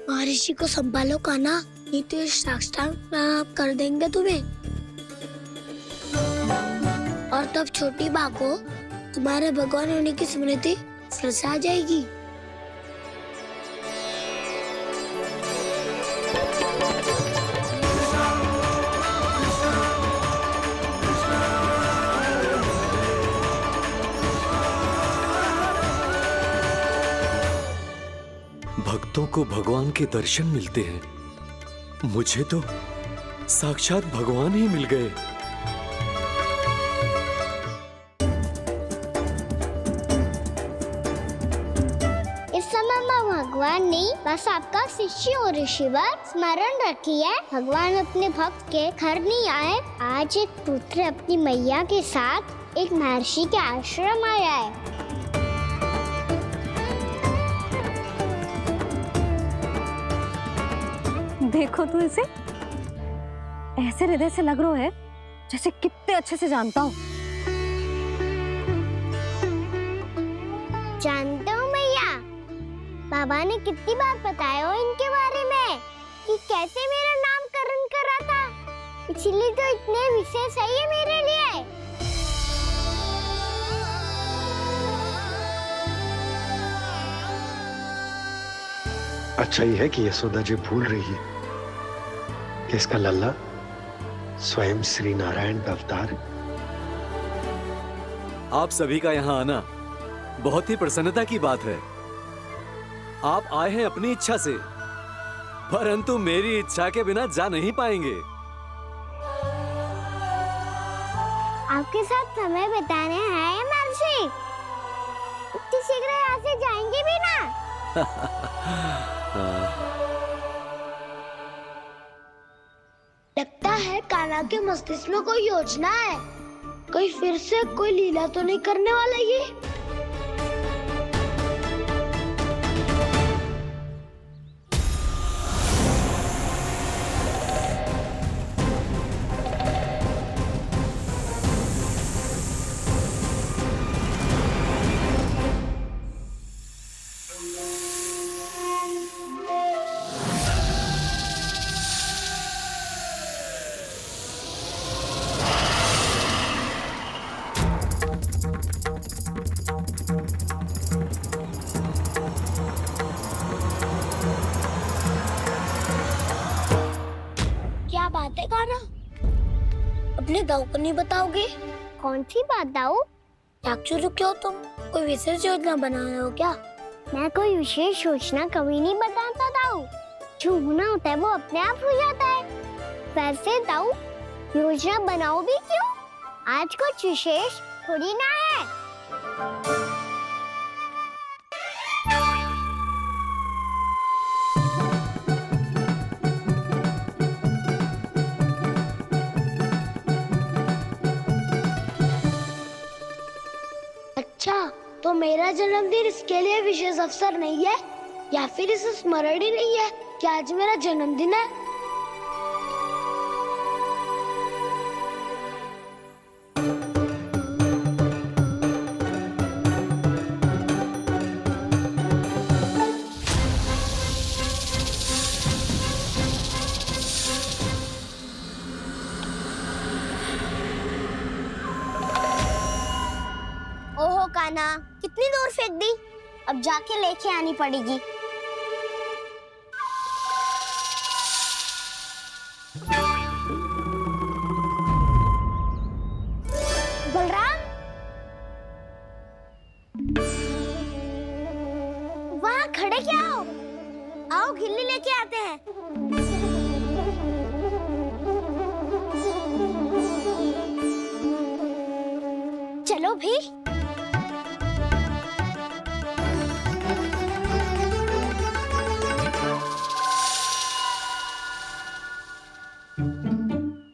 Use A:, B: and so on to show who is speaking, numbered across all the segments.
A: महर्षि को संभालो कान्हा, नहीं तो ये साष्टांग प्रणाम कर देंगे तुम्हें। और तब छोटी बा को तुम्हारे भगवान होने की स्मृति फिर से आ जाएगी।
B: भक्तों को भगवान के दर्शन मिलते हैं, मुझे तो साक्षात भगवान ही मिल गए।
C: इस समय मैं भगवान नहीं, बस आपका शिष्य और ऋषिवर स्मरण रखिए। भगवान अपने भक्त के घर नहीं आए। आज एक पुत्र अपनी मैया के साथ एक महर्षि के आश्रम आया है।
D: देखो तो इसे, ऐसे हृदय से लग रहा है जैसे कितने अच्छे से जानता हूँ।
C: जानते हो मैया, बाबा ने कितनी बार बताया हो इनके बारे में कि कैसे मेरा नामकरण करा था, इसीलिए तो इतने विशेष है ये मेरे लिए।
E: अच्छा ही है कि यशोदा जी भूल रही है कि इसका लल्ला स्वयं श्री नारायण का अवतार है।
B: आप सभी का यहाँ आना बहुत ही प्रसन्नता की बात है। आप आए हैं अपनी इच्छा से, परंतु मेरी इच्छा के बिना जा नहीं पाएंगे।
C: आपके साथ समय बिताने हैं महर्षि, इतनी शीघ्र यहाँ से जाएंगे भी ना?
A: लगता है कान्हा के मस्तिष्क में कोई योजना है। कोई फिर से कोई लीला तो नहीं करने वाला ये? क्या बात है कान्हा, अपने दाऊ को नहीं बताओगे?
C: कौन सी बात दाऊ?
A: चाकचूरू क्यों तुम? कोई विशेष योजना बना रहे हो क्या?
C: मैं कोई विशेष योजना कभी नहीं बताता दाऊ। जो होना होता है वो अपने आप हो जाता है। वैसे दाऊ, योजना बनाओ भी क्यों? आज कुछ विशेष थोड़ी ना है।
A: अच्छा, तो मेरा जन्मदिन इसके लिए विशेष अवसर नहीं है, या फिर इसे स्मरण ही नहीं है कि आज मेरा जन्मदिन है?
C: ओहो कान्हा, कितनी दूर फेंक दी, अब जाके लेके आनी पड़ेगी। बलराम, वहाँ खड़े क्या हो? आओ खिल्ली लेके आते हैं। चलो भी।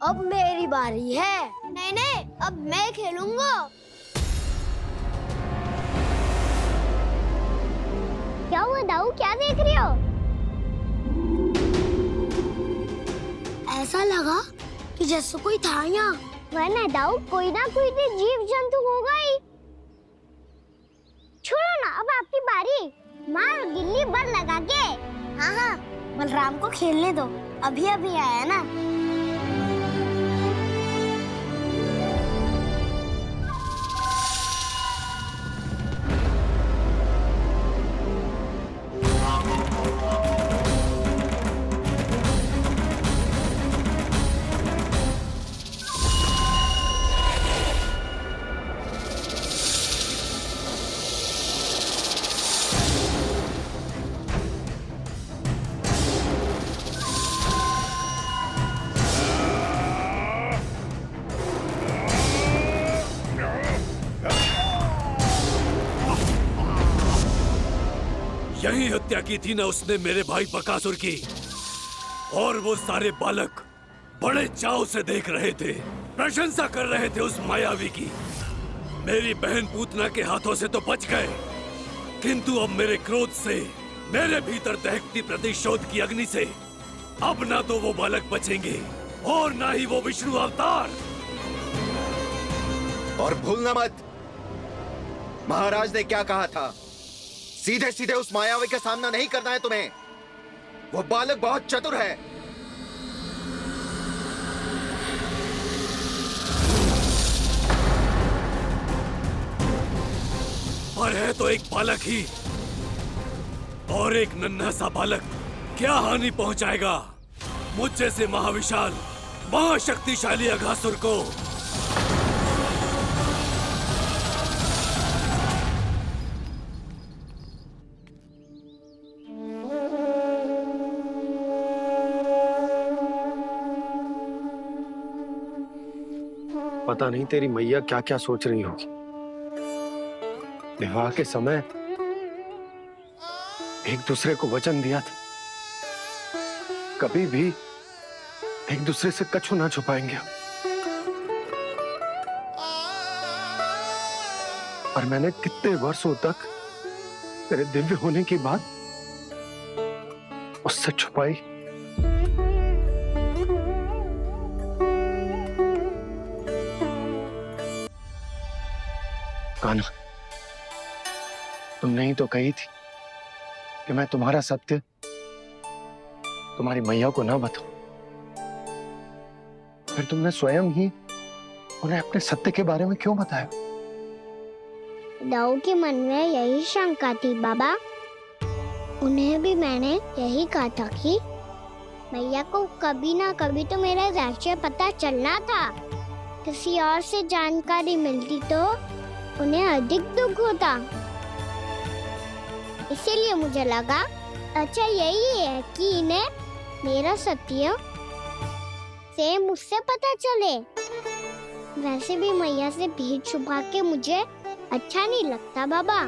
A: अब मेरी बारी है।
C: नहीं नहीं, अब मैं खेलूंगा। क्या हुआ दाऊ, क्या देख रही हो?
A: ऐसा लगा कि जैसे कोई था यहाँ।
C: वरना दाऊ, कोई ना कोई तो जीव जंतु होगा ही। छोड़ो ना, अब आपकी बारी। मार गिल्ली बर लगा के। हाँ हाँ, बलराम को खेलने दो, अभी अभी आया ना।
B: यही हत्या की थी ना उसने मेरे भाई बकासुर की, और वो सारे बालक बड़े चाव से देख रहे थे, प्रशंसा कर रहे थे उस मायावी की। मेरी बहन पूतना के हाथों से तो बच गए, किंतु अब मेरे क्रोध से, मेरे भीतर दहकती प्रतिशोध की अग्नि से अब ना तो वो बालक बचेंगे और ना ही वो विष्णु अवतार।
F: और भूलना मत, महाराज ने क्या कहा था, सीधे सीधे उस मायावी का सामना नहीं करना है तुम्हें। वो बालक बहुत चतुर है।
B: पर है तो एक बालक ही, और एक नन्हा सा बालक क्या हानि पहुंचाएगा मुझ जैसे महाविशाल महाशक्तिशाली अघासुर को।
E: पता नहीं तेरी मैया क्या क्या सोच रही होगी। विवाह के समय एक दूसरे को वचन दिया था, कभी भी एक दूसरे से कछु ना छुपाएंगे। और मैंने कितने वर्षों तक तेरे दिव्य होने की बात उससे छुपाई। कान्हा, तुमने ही तो कही थी कि मैं तुम्हारा सत्य तुम्हारी मैया को ना बताऊं। फिर तुमने स्वयं ही उन्हें अपने सत्य के बारे में क्यों बताया?
C: दाऊ के मन में यही शंका थी बाबा। उन्हें भी मैंने यही कहा था कि मैया को कभी ना कभी तो मेरा रहस्य पता चलना था। किसी और से जानकारी मिलती तो उन्हें अधिक दुख होता। इसीलिए मुझे लगा अच्छा यही है कि इन्हें मेरा सत्य से मुझसे पता चले। वैसे भी मैया से भेद छुपा के मुझे अच्छा नहीं लगता बाबा।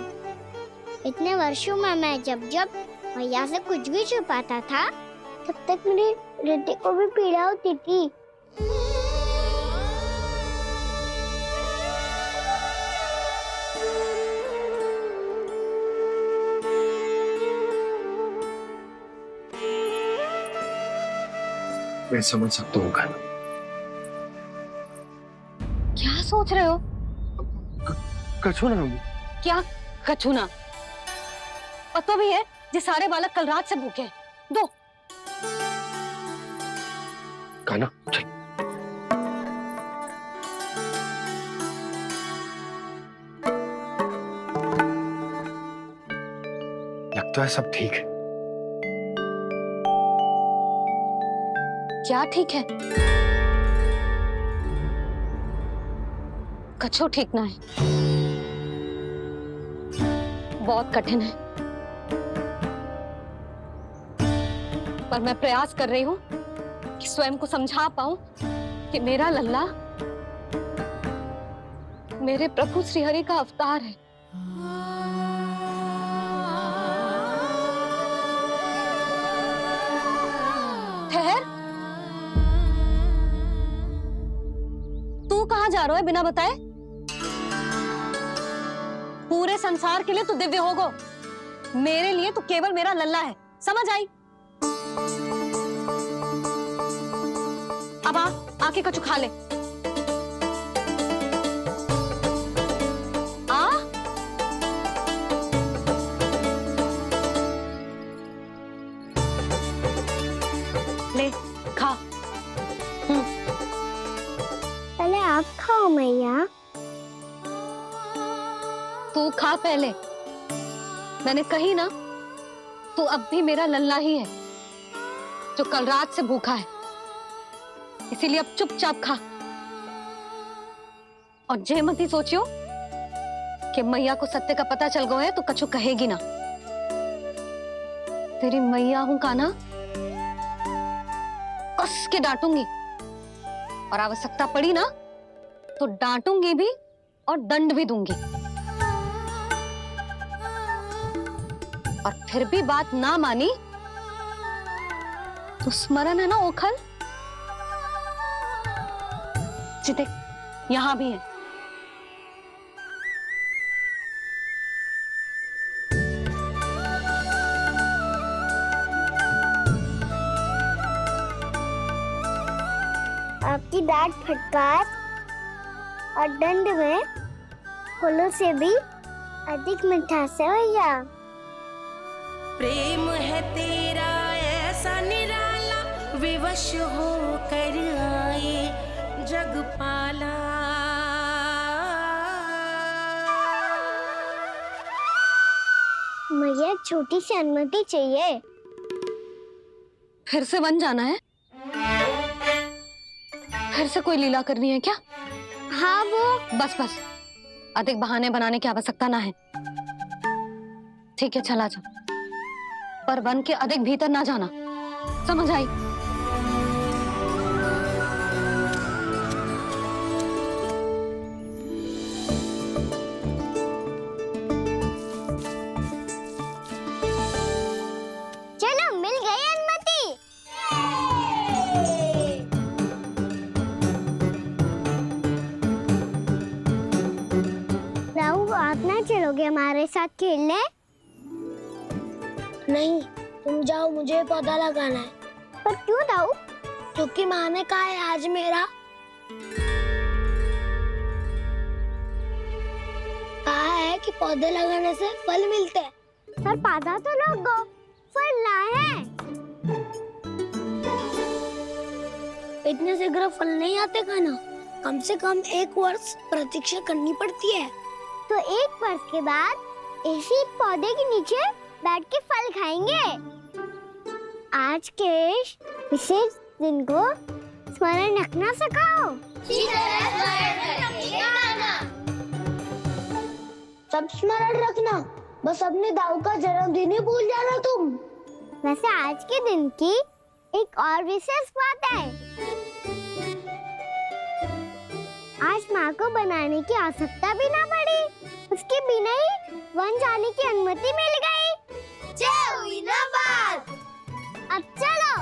C: इतने वर्षों में मैं जब जब मैया से कुछ भी छुपाता था तब तक मेरी हृदय को भी पीड़ा होती थी।
E: मैं समझ सकता हूँ कान्हा।
D: क्या सोच रहे हो?
E: कछु ना।
D: क्या कछु ना? पता भी है ये सारे बालक कल रात से भूखे हैं। दो।
E: कान्हा चल। लगता है सब ठीक है।
D: क्या ठीक है? कछु ठीक ना है, बहुत कठिन है। पर मैं प्रयास कर रही हूं कि स्वयं को समझा पाऊं कि मेरा लल्ला मेरे प्रभु श्रीहरि का अवतार है। ठहर, तू कहां जा रहा है बिना बताए? पूरे संसार के लिए तू दिव्य होगो, मेरे लिए तू केवल मेरा लल्ला है। समझ आई? अब आके कछु खा ले। ले खा।
C: पहले आप खाओ मैया।
D: तू खा पहले। मैंने कही ना, तू अब भी मेरा लल्ला ही है जो कल रात से भूखा है, इसीलिए अब चुपचाप खा। और जे मत ही सोचियो कि मैया को सत्य का पता चल गया है तो कछु कहेगी ना। तेरी मैया हूं कान्हा, कस के डांटूंगी, और आवश्यकता पड़ी ना तो डांटूंगी भी और दंड भी दूंगी। और फिर भी बात ना मानी तो स्मरण है ना ओखल, देख यहां भी है।
C: आपकी डांट फटकार और दंड में फूलों से भी अधिक मिठास है भैया।
G: प्रेम है तेरा ऐसा निराला, विवश हो कर आए जगपाला।
C: मैया एक छोटी सी अनुमति चाहिए।
D: फिर से वन जाना है? फिर से कोई लीला करनी है क्या?
C: हाँ वो
D: बस बस, अधिक बहाने बनाने की आवश्यकता ना है। ठीक है चला जा, पर वन के अधिक भीतर ना जाना, समझ आई?
C: चलो मिल गई अनुमति। राहु आप ना चलोगे हमारे साथ खेलने?
A: नहीं, तुम जाओ, मुझे पौधा लगाना है।
C: पर क्यों राहु?
A: क्योंकि माँ ने कहा है आज मेरा कहा है कि पौधे लगाने से फल मिलते हैं।
C: पर पौधा तो लगो, फल ना है।
A: इतने शीघ्र फल नहीं आते कान्हा, कम से कम 1 वर्ष प्रतीक्षा करनी पड़ती है।
C: तो 1 वर्ष के बाद इसी पौधे के नीचे बैठ के फल खाएंगे। आज के विशेष दिन को स्मरण रखना सिखाओ।
A: सब स्मरण रखना, बस अपने दाऊ का जन्मदिन ही भूल जाना तुम।
C: वैसे आज के दिन की एक और विशेष बात है। आज माँ को बनाने की आवश्यकता भी ना पड़ी, उसके बिना ही वन जाने की अनुमति मिल गई। जय हुई ना बात। अब चलो।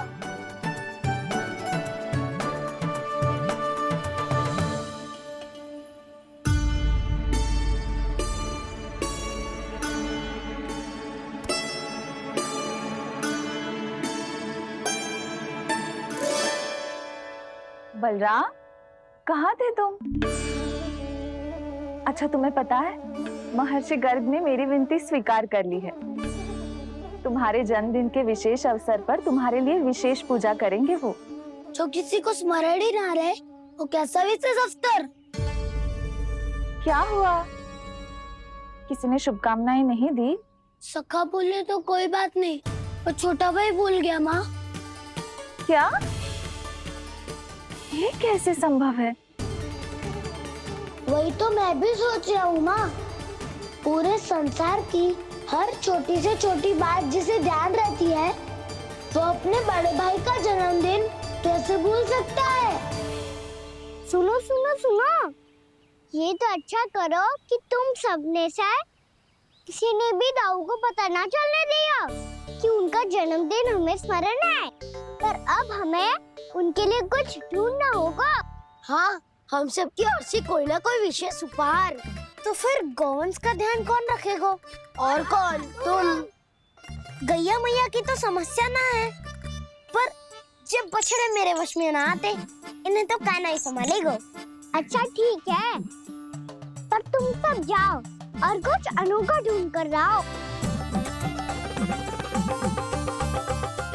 H: बलराम, कहाँ थे तुम? अच्छा तुम्हें पता है, महर्षि गर्ग ने मेरी विनती स्वीकार कर ली है। तुम्हारे जन्मदिन के विशेष अवसर पर तुम्हारे लिए विशेष पूजा करेंगे वो।
A: जो किसी को स्मरण ही ना रहे, वो कैसा विशेष अवसर?
H: क्या हुआ? किसी ने शुभकामनाएं नहीं दी?
A: सखा बोले तो कोई बात नहीं, पर छोटा भाई भूल गया माँ।
H: क्या? ये कैसे संभव है?
A: वही तो मैं भी सोच रहा हूँ माँ। पूरे संसार की हर छोटी से छोटी बात जिसे ध्यान रहती है, वो अपने बड़े भाई का जन्मदिन कैसे भूल सकता है?
C: सुनो सुनो सुनो, ये तो अच्छा करो कि तुम सबने से किसी ने भी दाऊ को पता ना चलने दिया कि उनका जन्मदिन हमें स्मरण है। पर अब हमें उनके लिए कुछ ढूंढना होगा।
A: हाँ, हम सबकी ओर से कोई ना कोई विशेष उपहार।
C: तो फिर गौवंश का ध्यान कौन रखेगा?
A: और कौन? तुम।
C: गैया मैया की तो समस्या ना है, पर जब बछड़े मेरे वश में ना आते, इन्हें तो कान्हा ही संभालेगा। अच्छा ठीक है, पर तुम सब जाओ और कुछ अनोखा ढूंढ कर लाओ।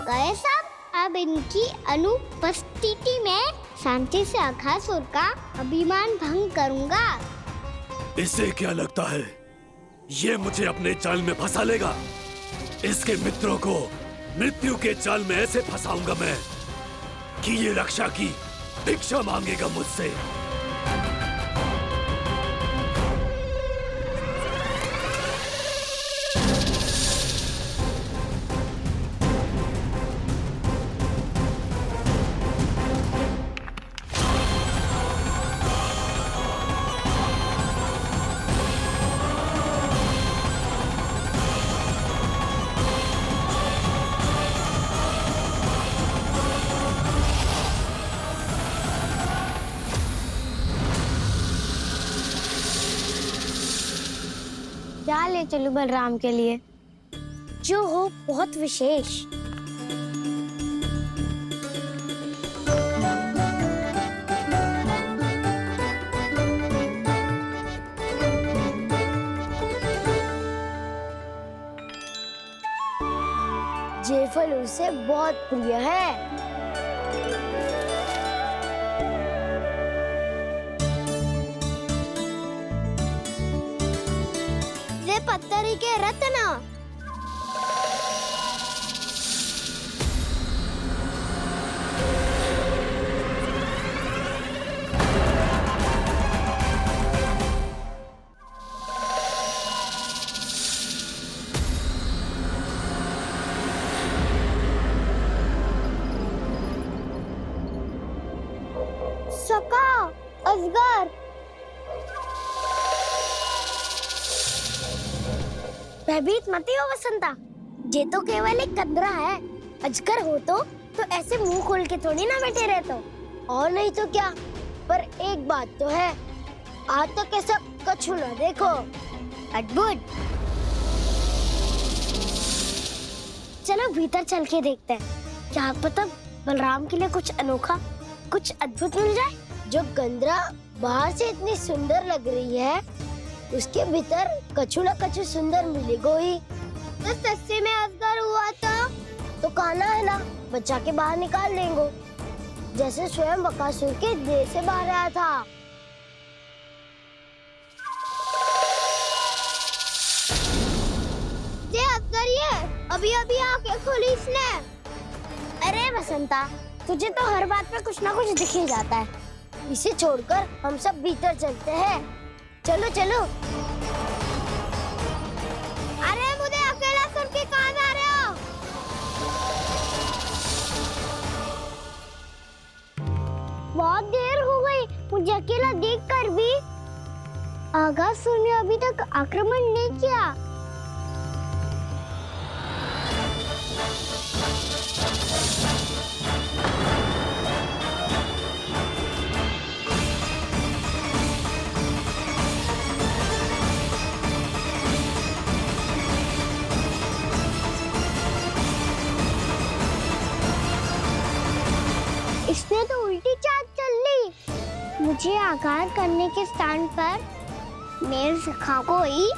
C: गए सब? अब इनकी अनुपस्थिति में शांति से अघासुर का अभिमान भंग करूंगा।
B: इसे क्या लगता है ये मुझे अपने जाल में फंसा लेगा? इसके मित्रों को मृत्यु के जाल में ऐसे फंसाऊंगा मैं कि ये रक्षा की भिक्षा मांगेगा मुझसे।
A: क्या ले चलूं बलराम के लिए जो हो बहुत विशेष? ये फल उसे बहुत प्रिय है। पत्थरी के रत्न। सका असगर भयभीत मत हो वसंता, ये तो केवल एक कंदरा है। अजगर हो तो ऐसे मुंह खोल के थोड़ी ना बैठे रहते हो। और नहीं तो क्या, पर एक बात तो है, आज तक ऐसा कछु ना देखो। अद्भुत। चलो भीतर चल के देखते हैं, क्या पता बलराम के लिए कुछ अनोखा, कुछ अद्भुत मिल जाए। जो गंदरा बाहर से इतनी सुंदर लग रही है, उसके भीतर कछु न कछु सुंदर मिलेगा ही। तो सस्ते में अजगर हुआ तो काना है ना, बच्चा के बाहर निकाल देंगे, जैसे स्वयं बकासुर के देह से बाहर आया था। ये अजगर ये अभी अभी आके खोली इसने। अरे वसंता, तुझे तो हर बात पे कुछ ना कुछ दिख ही जाता है। इसे छोड़कर हम सब भीतर चलते हैं। चलो चलो। अरे मुझे अकेला सुन के कहाँ जा रहे हो? बहुत देर हो गई, मुझे अकेला देखकर भी। अघासुर ने अभी तक आक्रमण नहीं किया। इसने तो उल्टी चाल चल ली। मुझे आघात करने के स्थान पर मेरे सखा को ही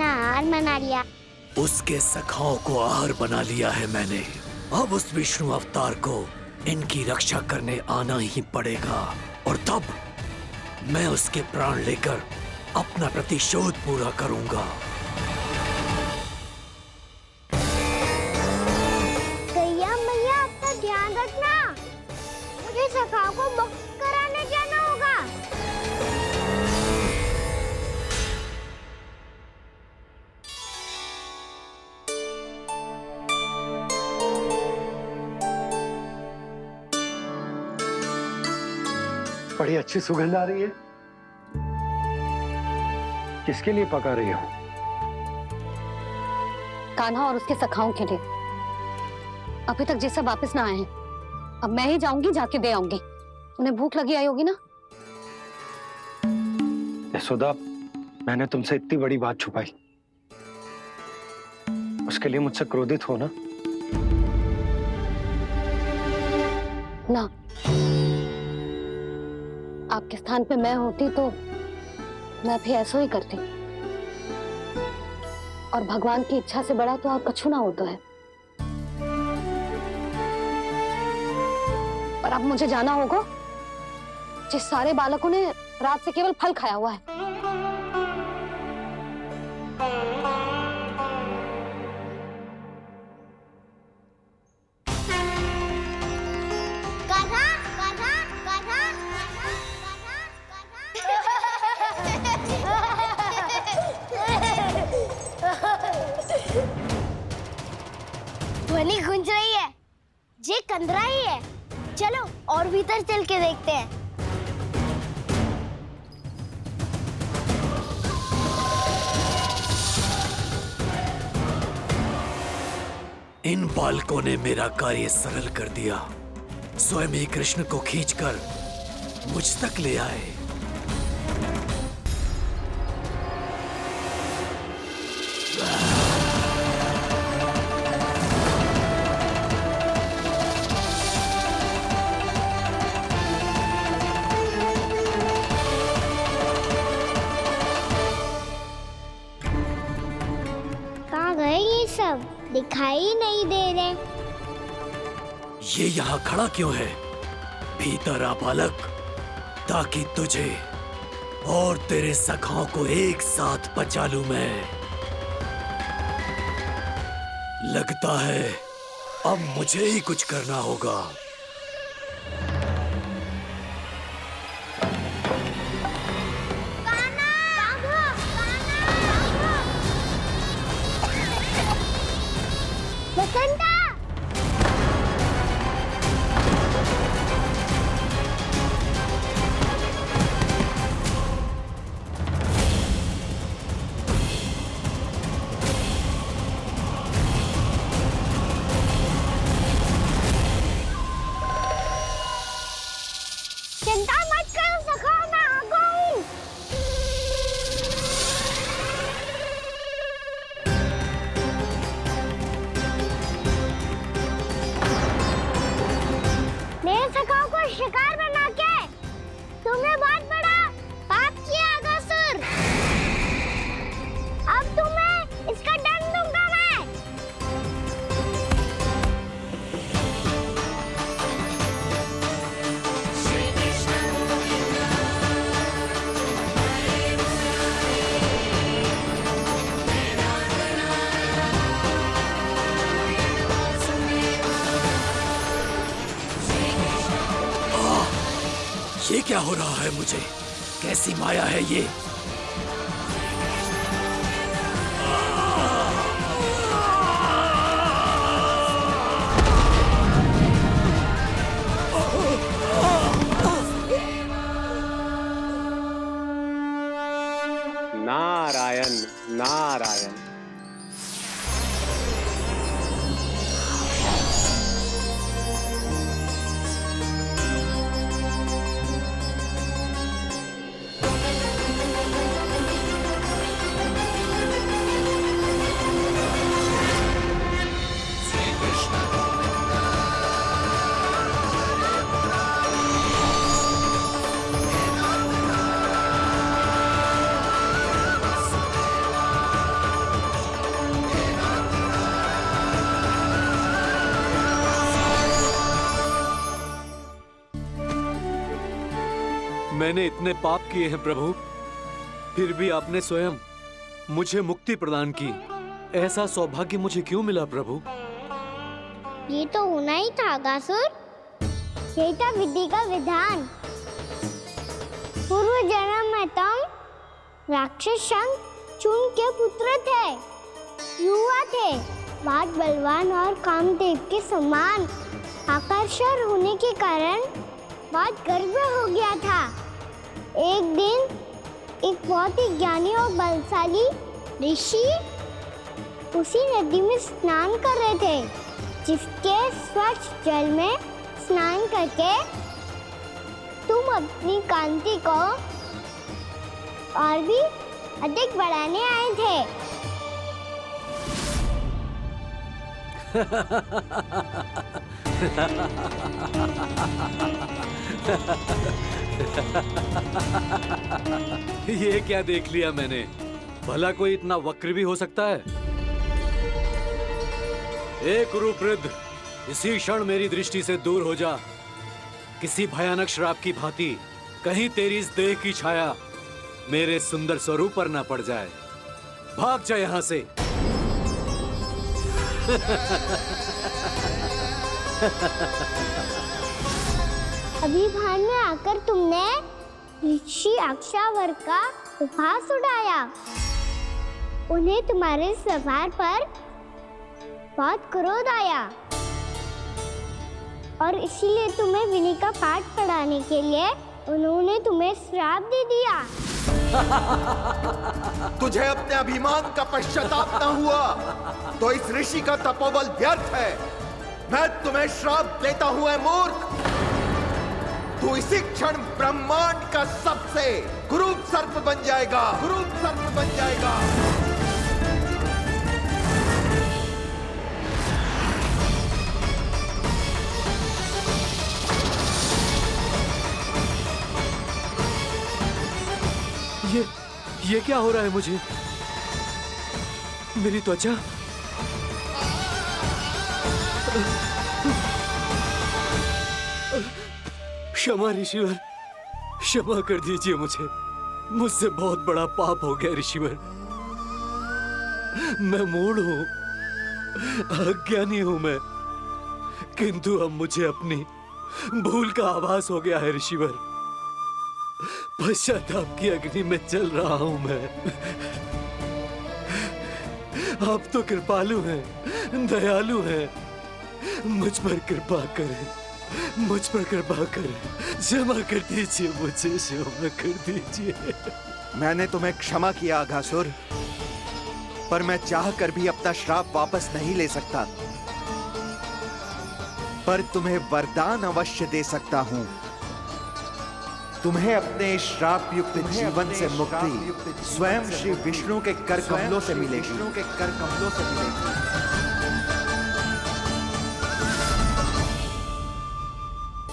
A: आहार बना लिया।
B: उसके सखाओं को आहार बना लिया है मैंने। अब उस विष्णु अवतार को इनकी रक्षा करने आना ही पड़ेगा, और तब मैं उसके प्राण लेकर अपना प्रतिशोध पूरा करूंगा।
C: गैया मैया, अपना ध्यान रखना। मुझे सखा को मुक्त कराने जाना होगा।
E: बड़ी अच्छी सुगंध आ रही है। किसके लिए पका रही हो?
D: कान्हा और उसके सखाओं के लिए। अभी तक जैसे वापस ना आए हैं, अब मैं ही जाऊंगी, जाके दे आऊंगी। उन्हें भूख लगी आई होगी ना।
E: यशोदा, मैंने तुमसे इतनी बड़ी बात छुपाई, उसके लिए मुझसे क्रोधित हो ना?
D: ना, आपके स्थान पे मैं होती तो मैं भी ऐसा ही करती। और भगवान की इच्छा से बड़ा तो और कछु ना होता है। पर अब मुझे जाना होगा। जिस सारे बालकों ने रात से केवल फल खाया हुआ है।
C: ध्वनि गूंज रही है, ये कंदरा ही है। चलो और भीतर चल के देखते हैं।
B: इन बालकों ने मेरा कार्य सरल कर दिया। स्वयं ही कृष्ण को खींचकर मुझ तक ले आए।
C: कहाँ गए ये सब? दिखाई नहीं दे रहे।
B: ये यहाँ खड़ा क्यों है? भीतर आ बालक, ताकि तुझे और तेरे सखाओं को एक साथ बचा लूं मैं। लगता है अब मुझे ही कुछ करना होगा।
C: बसंता! चिंता मत करो सखा, मैं आ गई। मेरे सखाओं को शिकार बना के तुमने बहुत बड़ा पाप किया अगासुर। अब तुम्हें इसका दंड दूंगा मैं।
B: ये क्या हो रहा है मुझे? कैसी माया है ये?
E: नारायण नारायण।
I: मैंने इतने पाप किए हैं प्रभु, फिर भी आपने स्वयं मुझे मुक्ति प्रदान की। ऐसा सौभाग्य मुझे क्यों मिला प्रभु?
C: ये तो होना ही था अगासुर। यही था विधि का विधान। पूर्व जन्म में तुम राक्षस शंखचूड़ के पुत्र थे। युवा थे, बहुत बलवान और कामदेव के समान। आकर्षण होने के कारण बहुत गर्व हो गया था। एक दिन एक बहुत ही ज्ञानी और बलशाली ऋषि उसी नदी में स्नान कर रहे थे, जिसके स्वच्छ जल में स्नान करके तुम अपनी कांति को और भी अधिक बढ़ाने आए थे।
I: ये क्या देख लिया मैंने? भला कोई इतना वक्र भी हो सकता है?
B: एक रूपृद्ध, इसी क्षण मेरी दृष्टि से दूर हो जा,
I: किसी भयानक श्राप की भांति कहीं तेरी इस देह की छाया मेरे सुंदर स्वरूप पर ना पड़ जाए। भाग जा यहाँ से।
C: अभी भान में आकर तुमने ऋषि अक्षावर का उपहास उड़ाया। उन्हें तुम्हारे सवार पर बहुत क्रोध आया और इसीलिए तुम्हें विनय का पाठ पढ़ाने के लिए उन्होंने तुम्हें श्राप दे दिया।
F: तुझे अपने अभिमान का पश्चाताप न हुआ तो इस ऋषि का तपोबल व्यर्थ है। मैं तुम्हें श्राप देता हूं, मूर्ख। तू इसी क्षण ब्रह्मांड का सबसे कुरूप सर्प बन जाएगा, कुरूप सर्प बन जाएगा।
I: ये क्या हो रहा है मुझे? मेरी त्वचा क्षमा ऋषिवर, क्षमा कर दीजिए मुझे। मुझसे बहुत बड़ा पाप हो गया ऋषिवर। मैं मूढ़ हूं, अज्ञानी हूं मैं, किंतु अब मुझे अपनी भूल का आभास हो गया है ऋषिवर। पश्चाताप की अग्नि में जल रहा हूं मैं। आप तो कृपालु हैं, दयालु हैं, मुझ पर कृपा करें, मुझ पर कृपा करें। क्षमा कर दीजिए मुझे, क्षमा कर दीजिए।
F: मैंने तुम्हें क्षमा किया अघासुर, पर मैं चाहकर भी अपना श्राप वापस नहीं ले सकता। पर तुम्हें वरदान अवश्य दे सकता हूं। तुम्हें अपने श्राप युक्त जीवन से मुक्ति स्वयं श्री विष्णु के कर कमलों से मिलेगी, विष्णु के कर कमलों से मिलेगी।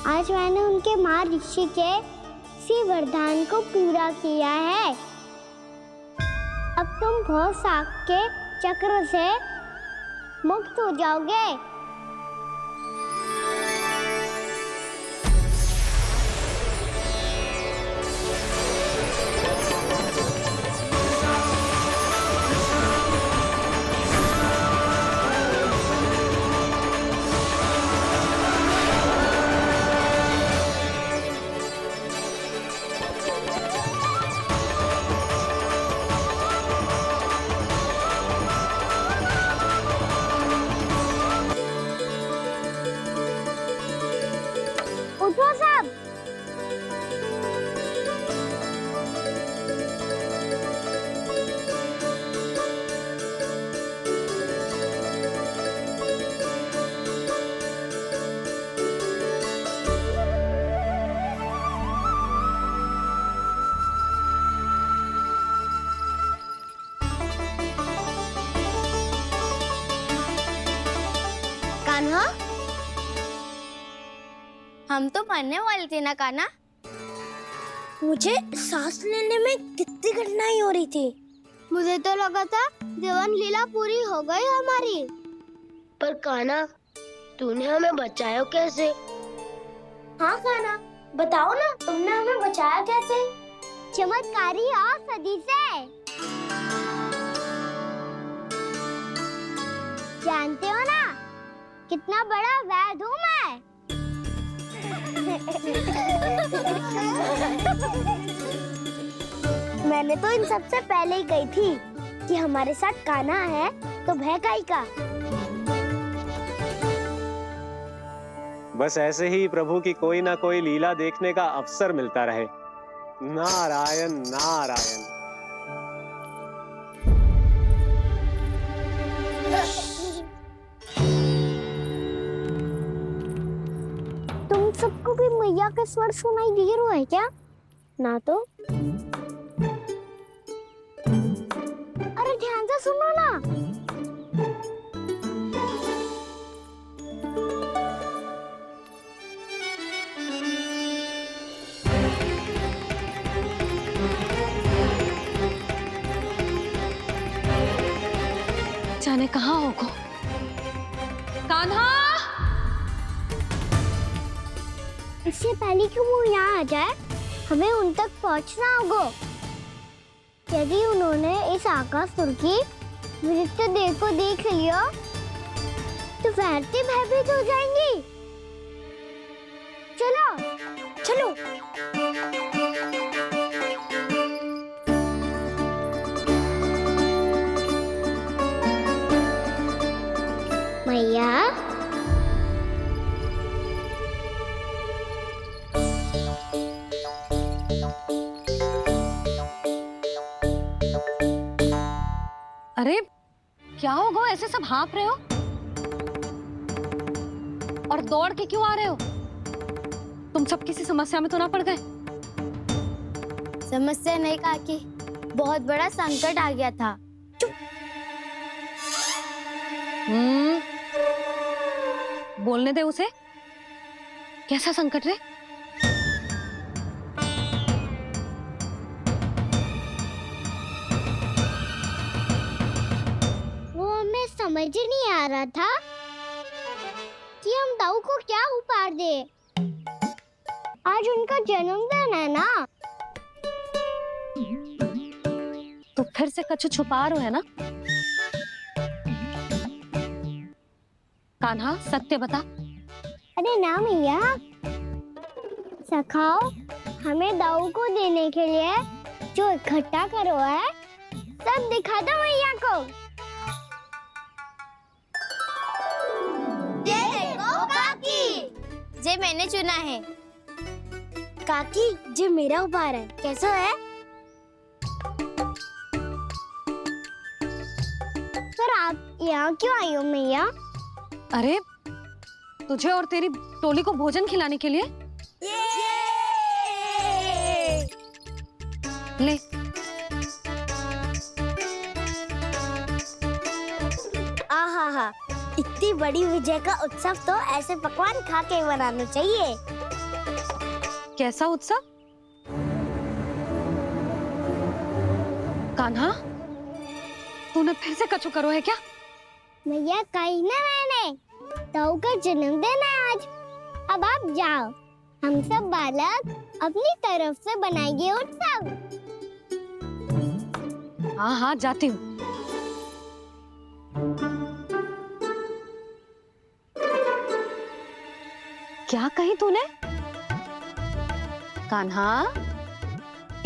C: आज मैंने उनके महर्षि के इसी वरदान को पूरा किया है। अब तुम भव साग के चक्र से मुक्त हो जाओगे। उठो सब। कान्हा, हम तो मरने वाले थे ना कान्हा। मुझे सांस लेने में कितनी कठिनाई हो रही थी। मुझे तो लगा था जीवन लीला पूरी हो गई हमारी।
A: पर कान्हा, तूने हमें बचाया कैसे?
C: हाँ कान्हा, बताओ ना, तुमने हमें बचाया कैसे? चमत्कारी औषधि से। जानते हो ना कितना बड़ा वैद्य हूँ मैं। मैंने तो इन सबसे पहले ही कही थी कि हमारे साथ कान्हा है तो भय काई का।
J: बस ऐसे ही प्रभु की कोई ना कोई लीला देखने का अवसर मिलता रहे। नारायण नारायण।
C: तुम सबको भी मैया का स्वर सुनाई दे रहा है क्या? ना तो। अरे ध्यान से सुनो ना।
D: जाने कहाँ होगा। कान्हा,
C: इससे पहले कि वो यहाँ आ जाए, हमें उन तक पहुँचना होगा। यदि उन्होंने इस आकासुर की नृत्य देह को देख लिया तो वैरते भयभीत हो जाएंगी। चलो चलो। मैया,
D: अरे क्या हो गो, ऐसे सब हाँफ रहे हो और दौड़ के क्यों आ रहे हो? तुम सब किसी समस्या में तो ना पड़ गए?
A: समस्या नहीं काकी, बहुत बड़ा संकट आ गया था।
D: बोलने दे उसे। कैसा संकट रे?
C: वो हमें समझ ही नहीं आ रहा था कि हम दाऊ को क्या उपहार दे। आज उनका जन्मदिन है ना।
D: तो फिर से कछु छुपा रहे हो है ना? कान्हा सत्य बता।
C: अरे ना मैया, सखाओ हमें दाऊ को देने के लिए जो इकट्ठा करो है सब दिखा दो मैया को।
A: ये देखो काकी, जे मैंने चुना है। काकी, जे मेरा उपहार है, कैसा है?
C: पर आप यहाँ क्यों आई हो मैया?
D: अरे तुझे और तेरी टोली को भोजन खिलाने के लिए। ले।
A: आहा, इतनी बड़ी विजय का उत्सव तो ऐसे पकवान खा के मनाना चाहिए।
D: कैसा उत्सव? कान्हा, तूने फिर से कछु करो है क्या?
C: मैया कही ना मैंने, दाऊ का जन्मदिन है आज। अब आप जाओ, हम सब बालक अपनी तरफ से बनाएंगे उत्सव।
D: हाँ हाँ जाती हूँ। क्या कही तूने? कान्हा,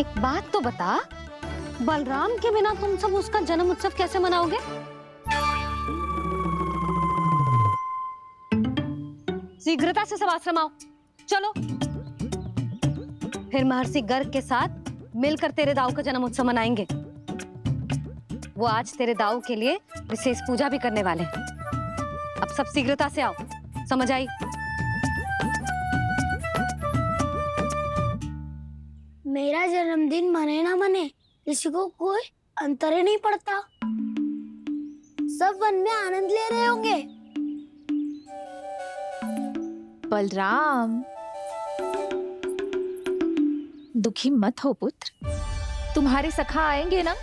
D: एक बात तो बता, बलराम के बिना तुम सब उसका जन्म उत्सव कैसे मनाओगे? शीघ्रता से सब आश्रम आओ, चलो। फिर महर्षि गर्ग के साथ मिलकर तेरे दाऊ का जन्म उत्सव मनाएंगे। वो आज तेरे दाऊ के लिए विशेष पूजा भी करने वाले हैं। अब सब शीघ्रता से आओ, समझ आई?
A: मेरा जन्मदिन मने ना मने, किसी को कोई अंतर ही नहीं पड़ता। सब वन में आनंद ले रहे होंगे।
H: बलराम, दुखी मत हो पुत्र। तुम्हारे सखा आएंगे ना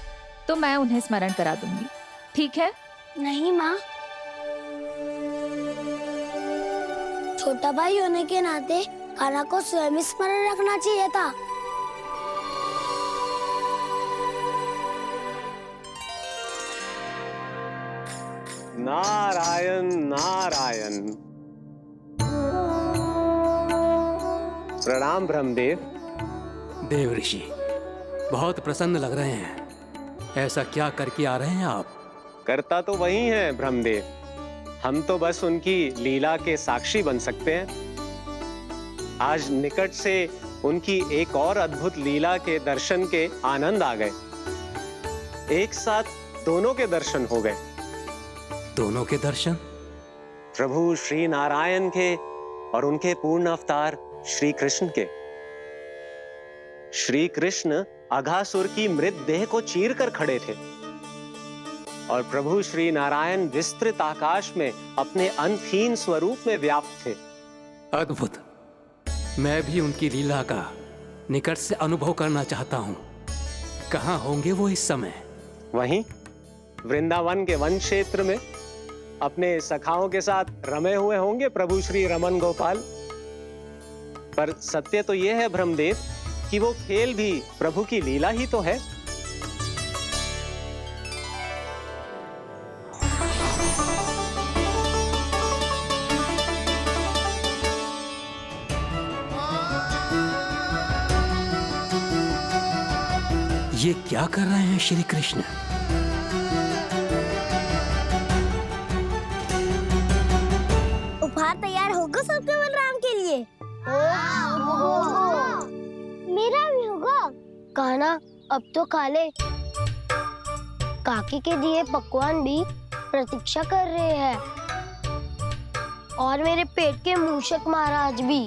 H: तो मैं उन्हें स्मरण करा दूंगी, ठीक है?
A: नहीं माँ, छोटा भाई होने के नाते कान्हा को स्वयं स्मरण रखना चाहिए था।
J: नारायण नारायण। प्रणाम ब्रह्मदेव।
B: देव ऋषि, बहुत प्रसन्न लग रहे हैं। ऐसा क्या करके आ रहे हैं आप?
J: करता तो वही है ब्रह्मदेव, हम तो बस उनकी लीला के साक्षी बन सकते हैं। आज निकट से उनकी एक और अद्भुत लीला के दर्शन के आनंद आ गए। एक साथ दोनों के दर्शन हो गए।
B: दोनों के दर्शन?
J: प्रभु श्री नारायण के और उनके पूर्ण अवतार श्री कृष्ण के। श्री कृष्ण अघासुर की मृत देह को चीर कर खड़े थे और प्रभु श्री नारायण विस्तृत आकाश में अपने अंतहीन स्वरूप में व्याप्त थे।
B: अद्भुत। मैं भी उनकी लीला का निकट से अनुभव करना चाहता हूँ। कहाँ होंगे वो इस समय?
J: वहीं वृंदावन के वन क्षेत्र में अपने सखाओं के साथ रमे हुए होंगे प्रभु श्री रमन गोपाल। पर सत्य तो यह है ब्रह्मदेव कि वो खेल भी प्रभु की लीला ही तो है।
K: ये क्या कर रहे हैं श्री कृष्ण?
C: उपहार तैयार होगा सबके बलराम के लिए? मेरा भी होगा।
A: कहना अब तो खा ले। काकी के दिए पकवान भी प्रतीक्षा कर रहे हैं और मेरे पेट के मूषक महाराज भी।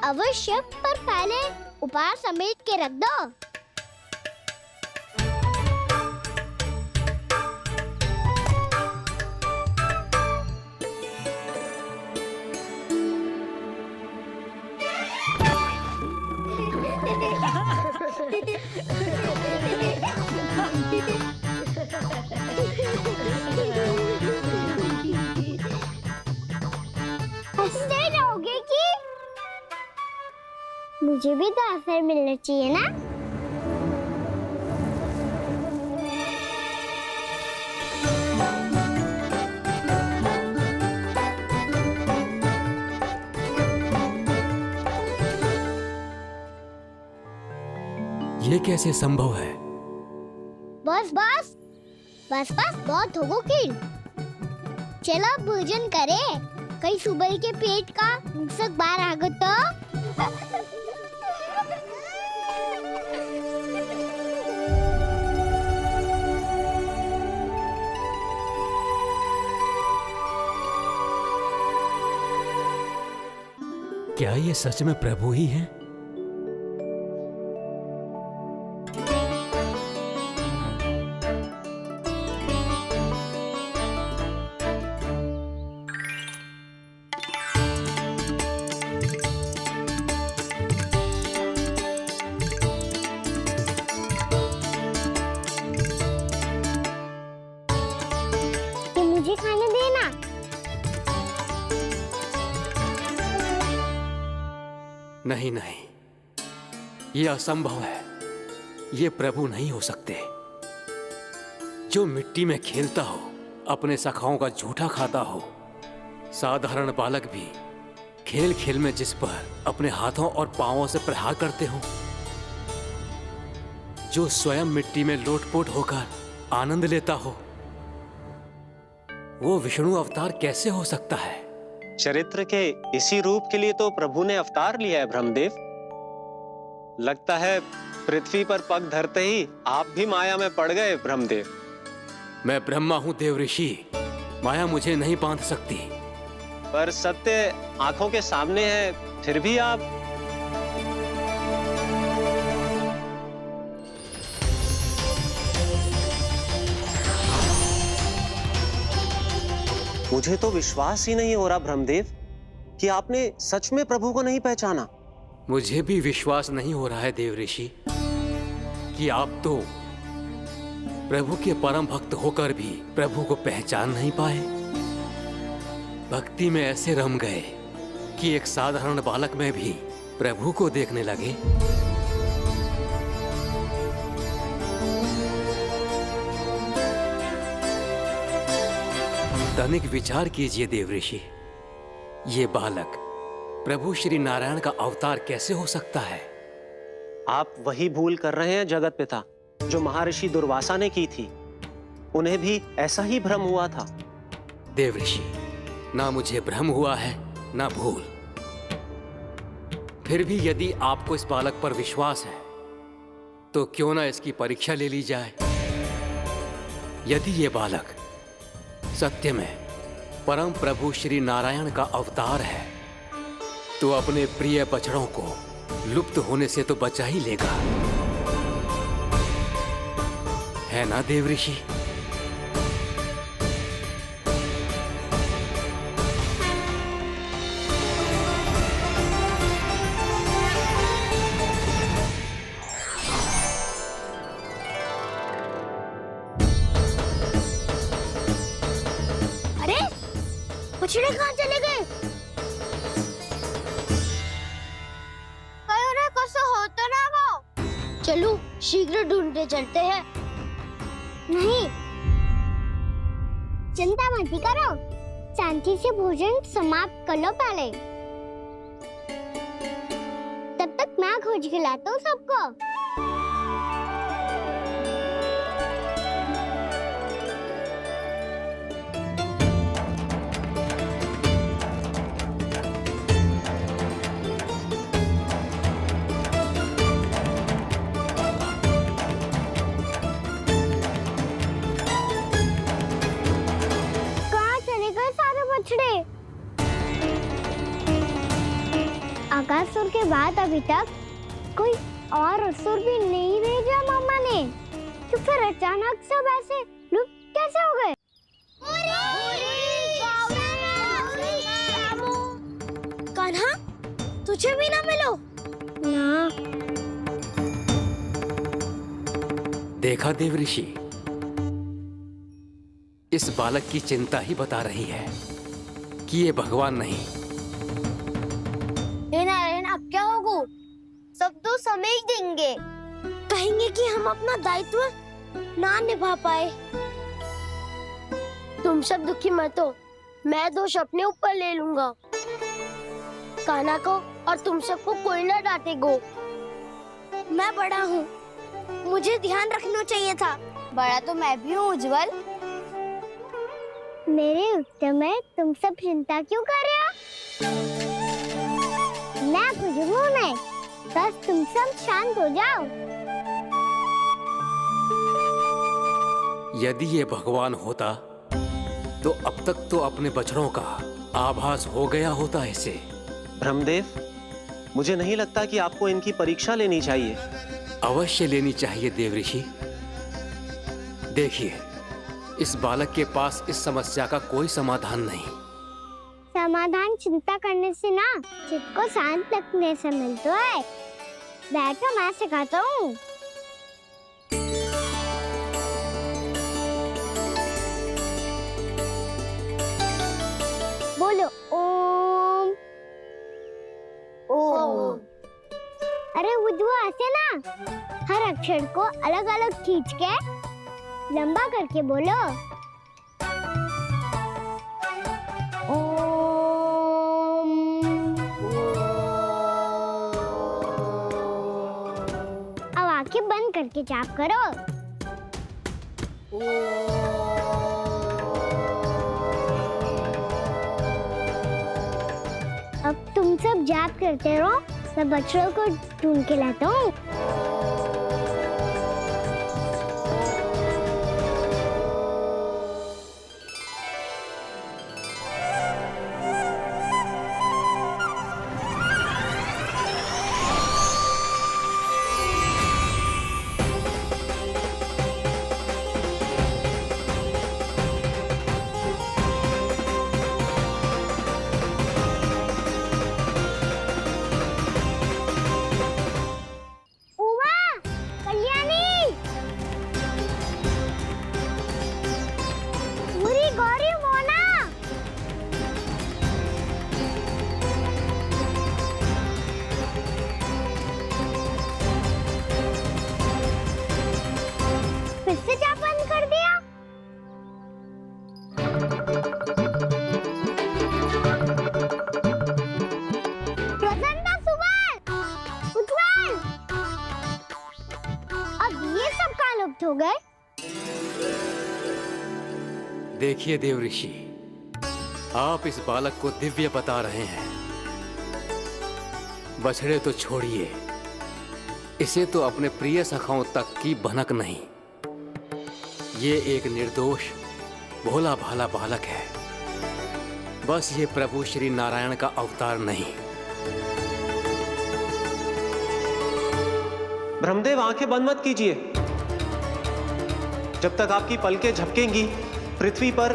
C: अवश्य, पर पहले उपहार समेट के रख दो। हंसते रहोगे कि? मुझे भी तो अवसर मिलना चाहिए ना।
K: ये कैसे संभव है?
C: बस बस बस बस बहुत होगो कि। चलो अब भोजन करे, कई सुबह के पेट का मूषक बाहर आ गो तो।
K: क्या ये सच में प्रभु ही हैं?
C: मुझे खाने देना।
K: नहीं नहीं, ये असंभव है। ये प्रभु नहीं हो सकते। जो मिट्टी में खेलता हो, अपने सखाओं का झूठा खाता हो, साधारण बालक भी खेल खेल में जिस पर अपने हाथों और पांवों से प्रहार करते हो, जो स्वयं मिट्टी में लोटपोट होकर आनंद लेता हो, वो विष्णु अवतार कैसे हो सकता है?
J: चरित्र के इसी रूप के लिए तो प्रभु ने अवतार लिया है ब्रह्मदेव। लगता है पृथ्वी पर पग धरते ही आप भी माया में पड़ गए ब्रह्मदेव।
K: मैं ब्रह्मा हूं देव ऋषि, माया मुझे नहीं बांध सकती।
J: पर सत्य आंखों के सामने है, फिर भी आप। मुझे तो विश्वास ही नहीं हो रहा ब्रह्मदेव कि आपने सच में प्रभु को नहीं पहचाना।
K: मुझे भी विश्वास नहीं हो रहा है देव ऋषि कि आप तो प्रभु के परम भक्त होकर भी प्रभु को पहचान नहीं पाए। भक्ति में ऐसे रम गए कि एक साधारण बालक में भी प्रभु को देखने लगे। तनिक विचार कीजिए देव ऋषि, ये बालक प्रभु श्री नारायण का अवतार कैसे हो सकता है?
J: आप वही भूल कर रहे हैं जगत पिता, जो महर्षि दुर्वासा ने की थी। उन्हें भी ऐसा ही भ्रम हुआ था।
K: देव ऋषि, ना मुझे भ्रम हुआ है ना भूल। फिर भी यदि आपको इस बालक पर विश्वास है तो क्यों ना इसकी परीक्षा ले ली जाए। यदि ये बालक सत्य में परम प्रभु श्री नारायण का अवतार है तो अपने प्रिय बछड़ों को लुप्त होने से तो बचा ही लेगा, है ना देव ऋषि?
C: अरे, बछड़े कहाँ चले गए?
A: शीघ्र ढूंढते चलते हैं।
C: नहीं, चिंता मत करो, शांति से भोजन समाप्त कर लो पहले। तब तक मैं खोज के लाता हूँ सबको। आकासुर के बाद अभी तक कोई और असुर भी नहीं भेजा मामा ने, तो फिर अचानक सब ऐसे लुप्त कैसे हो गए?
A: कान्हा, तुझे भी ना मिलो
C: ना।
K: देखा देव ऋषि, इस बालक की चिंता ही बता रही है कि ये भगवान नहीं।
A: नारायण, अब क्या होगा? सब तो समझ देंगे, कहेंगे कि हम अपना दायित्व ना निभा पाए। तुम सब दुखी मत हो, मैं दोष अपने ऊपर ले लूंगा। कान्हा को और तुम सबको कोई ना डांटेगो। मैं बड़ा हूँ, मुझे ध्यान रखना चाहिए था। बड़ा तो मैं भी हूँ उज्जवल।
C: मेरे उत्तर में तुम सब चिंता क्यों कर रहे हो? मैं कुछ हूँ नहीं, बस तुम सब शांत हो जाओ।
K: यदि ये भगवान होता तो अब तक तो अपने बछड़ों का आभास हो गया होता इसे।
J: ब्रह्मदेव, मुझे नहीं लगता कि आपको इनकी परीक्षा लेनी चाहिए।
K: अवश्य लेनी चाहिए देव ऋषि। देखिए, इस बालक के पास इस समस्या का कोई समाधान नहीं।
C: समाधान चिंता करने से ना, चित्त को शांत रखने से मिलता है। बैठो, मैं सिखाता हूँ। बोलो ओम।
A: ओम।
C: अरे उद्वा, ऐसे ना हर अक्षर को अलग अलग खींच के लंबा करके बोलो। अब आंखें बंद करके जाप करो। अब तुम सब जाप करते रहो, मैं बच्चों को ढूंढ के लाता हूँ। हो गए।
K: देखिए देव ऋषि, आप इस बालक को दिव्य बता रहे हैं। बछड़े तो छोड़िए, इसे तो अपने प्रिय सखाओं तक की भनक नहीं। ये एक निर्दोष भोला भाला बालक है, बस ये प्रभु श्री नारायण का अवतार नहीं।
J: ब्रह्मदेव, आंखें बंद मत कीजिए। जब तक आपकी पलकें झपकेंगी, पृथ्वी पर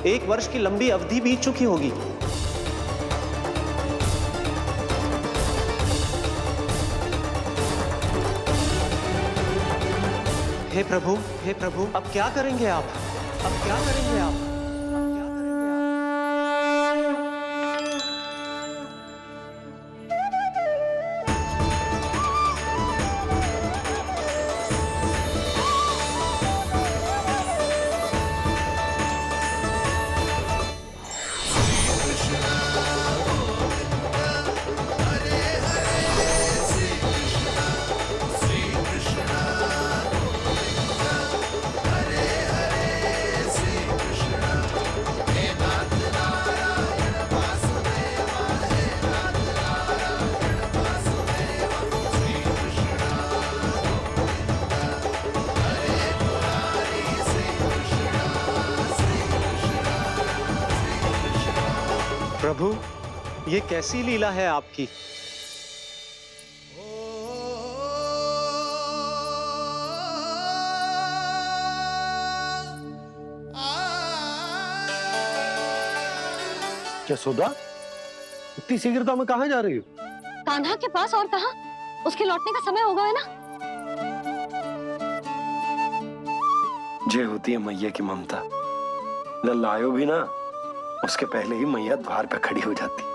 J: 1 वर्ष की लंबी अवधि बीत चुकी होगी। हे प्रभु, अब क्या करेंगे आप? अब क्या करेंगे आप? ये कैसी लीला है आपकी?
E: यशोदा, इतनी शीघ्रता में कहाँ जा रही हो?
D: कान्हा के पास, और कहाँ? उसके लौटने का समय होगा है ना।
E: जय होती है मैया की ममता। लल्ला आयो भी ना, उसके पहले ही मैया द्वार पे खड़ी हो जाती।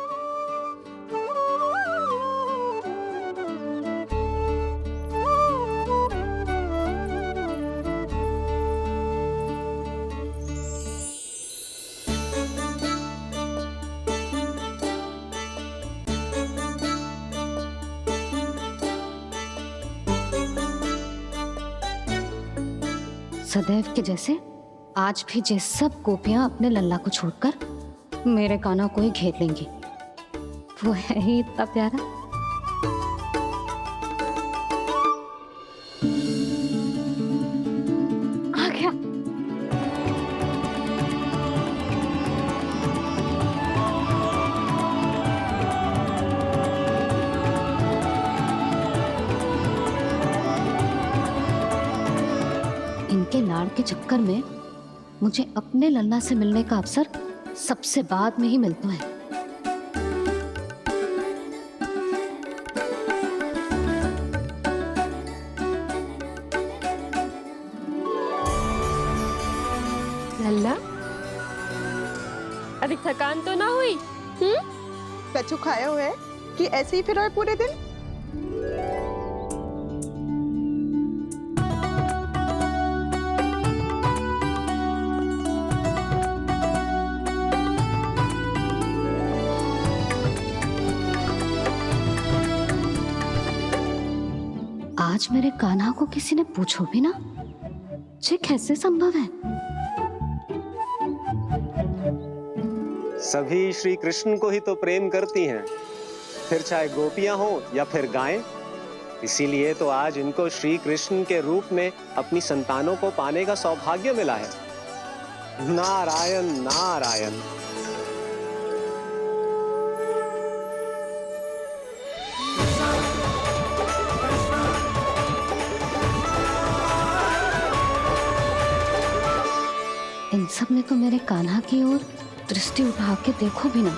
D: सदैव के जैसे आज भी ये सब गोपियां अपने लल्ला को छोड़कर मेरे कान्हा को ही घेर लेंगी। वो है ही इतना प्यारा। आ गया। इनके लाड़ के चक्कर में मुझे अपने लल्ला से मिलने का अवसर सबसे बाद में ही मिलता है।
L: लल्ला, अभी थकान तो ना हुई?
M: कछु खाया हुआ है कि ऐसे ही फिर पूरे दिन?
D: आज मेरे कान्हा को किसी ने पूछो भी ना, ये कैसे संभव है?
J: सभी श्री कृष्ण को ही तो प्रेम करती हैं, फिर चाहे गोपियां हो या फिर गायें। इसीलिए तो आज इनको श्री कृष्ण के रूप में अपनी संतानों को पाने का सौभाग्य मिला है। नारायण नारायण।
D: इन सब ने तो मेरे कान्हा की ओर दृष्टि उठा के देखो भी ना।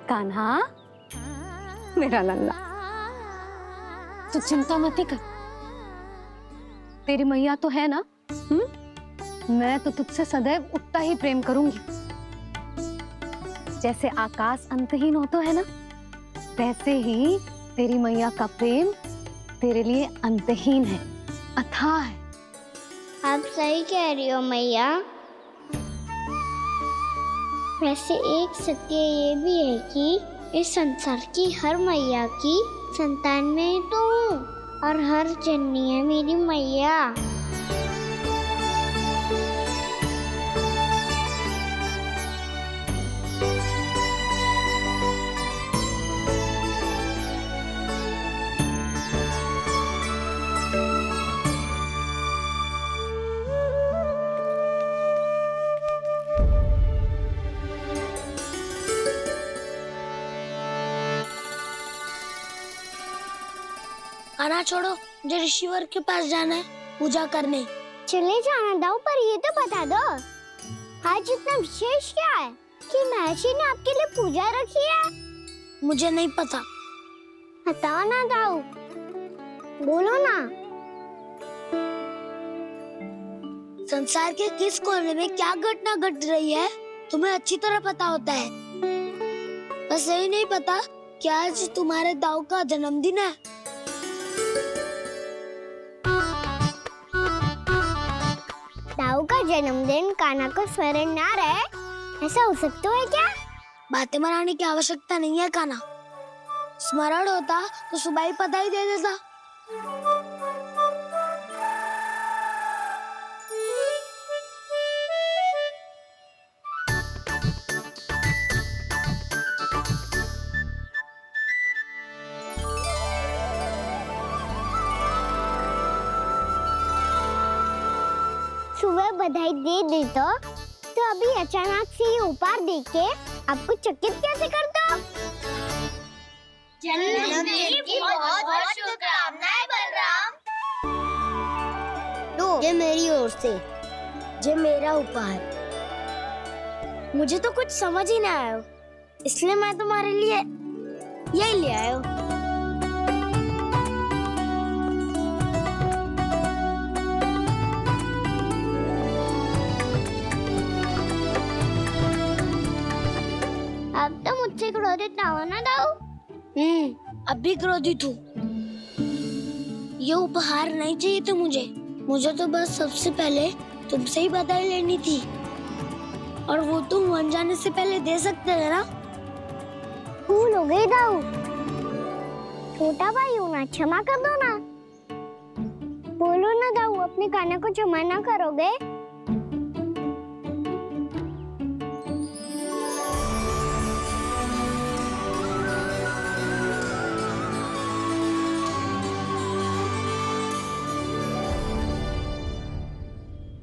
D: कान्हा, मेरा लल्ला, तू चिंता मत कर। तेरी मैया तो है ना। मैं तो तुझसे सदैव उतना ही प्रेम करूंगी। जैसे आकाश अंतहीन होता है ना, वैसे ही तेरी मैया का प्रेम तेरे लिए अंतहीन है, अथाह है।
C: आप सही कह रही हो मैया। वैसे एक सत्य ये भी है कि इस संसार की हर मैया की संतान में तो हूँ, और हर जननी है मेरी मैया।
A: खाना छोड़ो, मुझे ऋषिवर के पास जाना है पूजा करने।
C: चले जाना दाऊ, पर ये तो बता दो आज इतना विशेष क्या है कि महर्षि ने आपके लिए पूजा रखी है?
A: मुझे नहीं पता।
C: बताओ ना दाऊ, बोलो ना।
A: संसार के किस कोने में क्या घटना घट रही है तुम्हें अच्छी तरह पता होता है। बस यही नहीं पता कि आज तुम्हारे दाऊ का जन्मदिन है।
C: दाऊ का जन्मदिन कान्हा को स्मरण ना रहे, ऐसा हो सकता है क्या?
A: बातें बनाने की आवश्यकता नहीं है कान्हा। स्मरण होता तो सुबह ही पता ही दे देता।
C: सुबह बधाई दे दे तो अभी अचानक से ये उपहार देख के आपको चकित कैसे कर दो? जन्मदिन की बहुत शुभकामनाएं बलराम।
A: लो, ये मेरी ओर से, ये मेरा उपहार। मुझे तो कुछ समझ ही ना आया, इसलिए मैं तुम्हारे लिए यही ले आया हूँ।
C: अब तो मुझसे क्रोधित ना होना दाऊ।
A: अब भी क्रोधित हूँ। ये उपहार नहीं चाहिए था मुझे तो बस सबसे पहले तुमसे ही बधाई लेनी थी, और वो तुम बन जाने से पहले दे सकते थे ना।
C: भूल हो गई दाऊ। छोटा भाई हूँ ना, क्षमा कर दो ना। बोलो ना दाऊ, अपने कान्हा को क्षमा ना करोगे?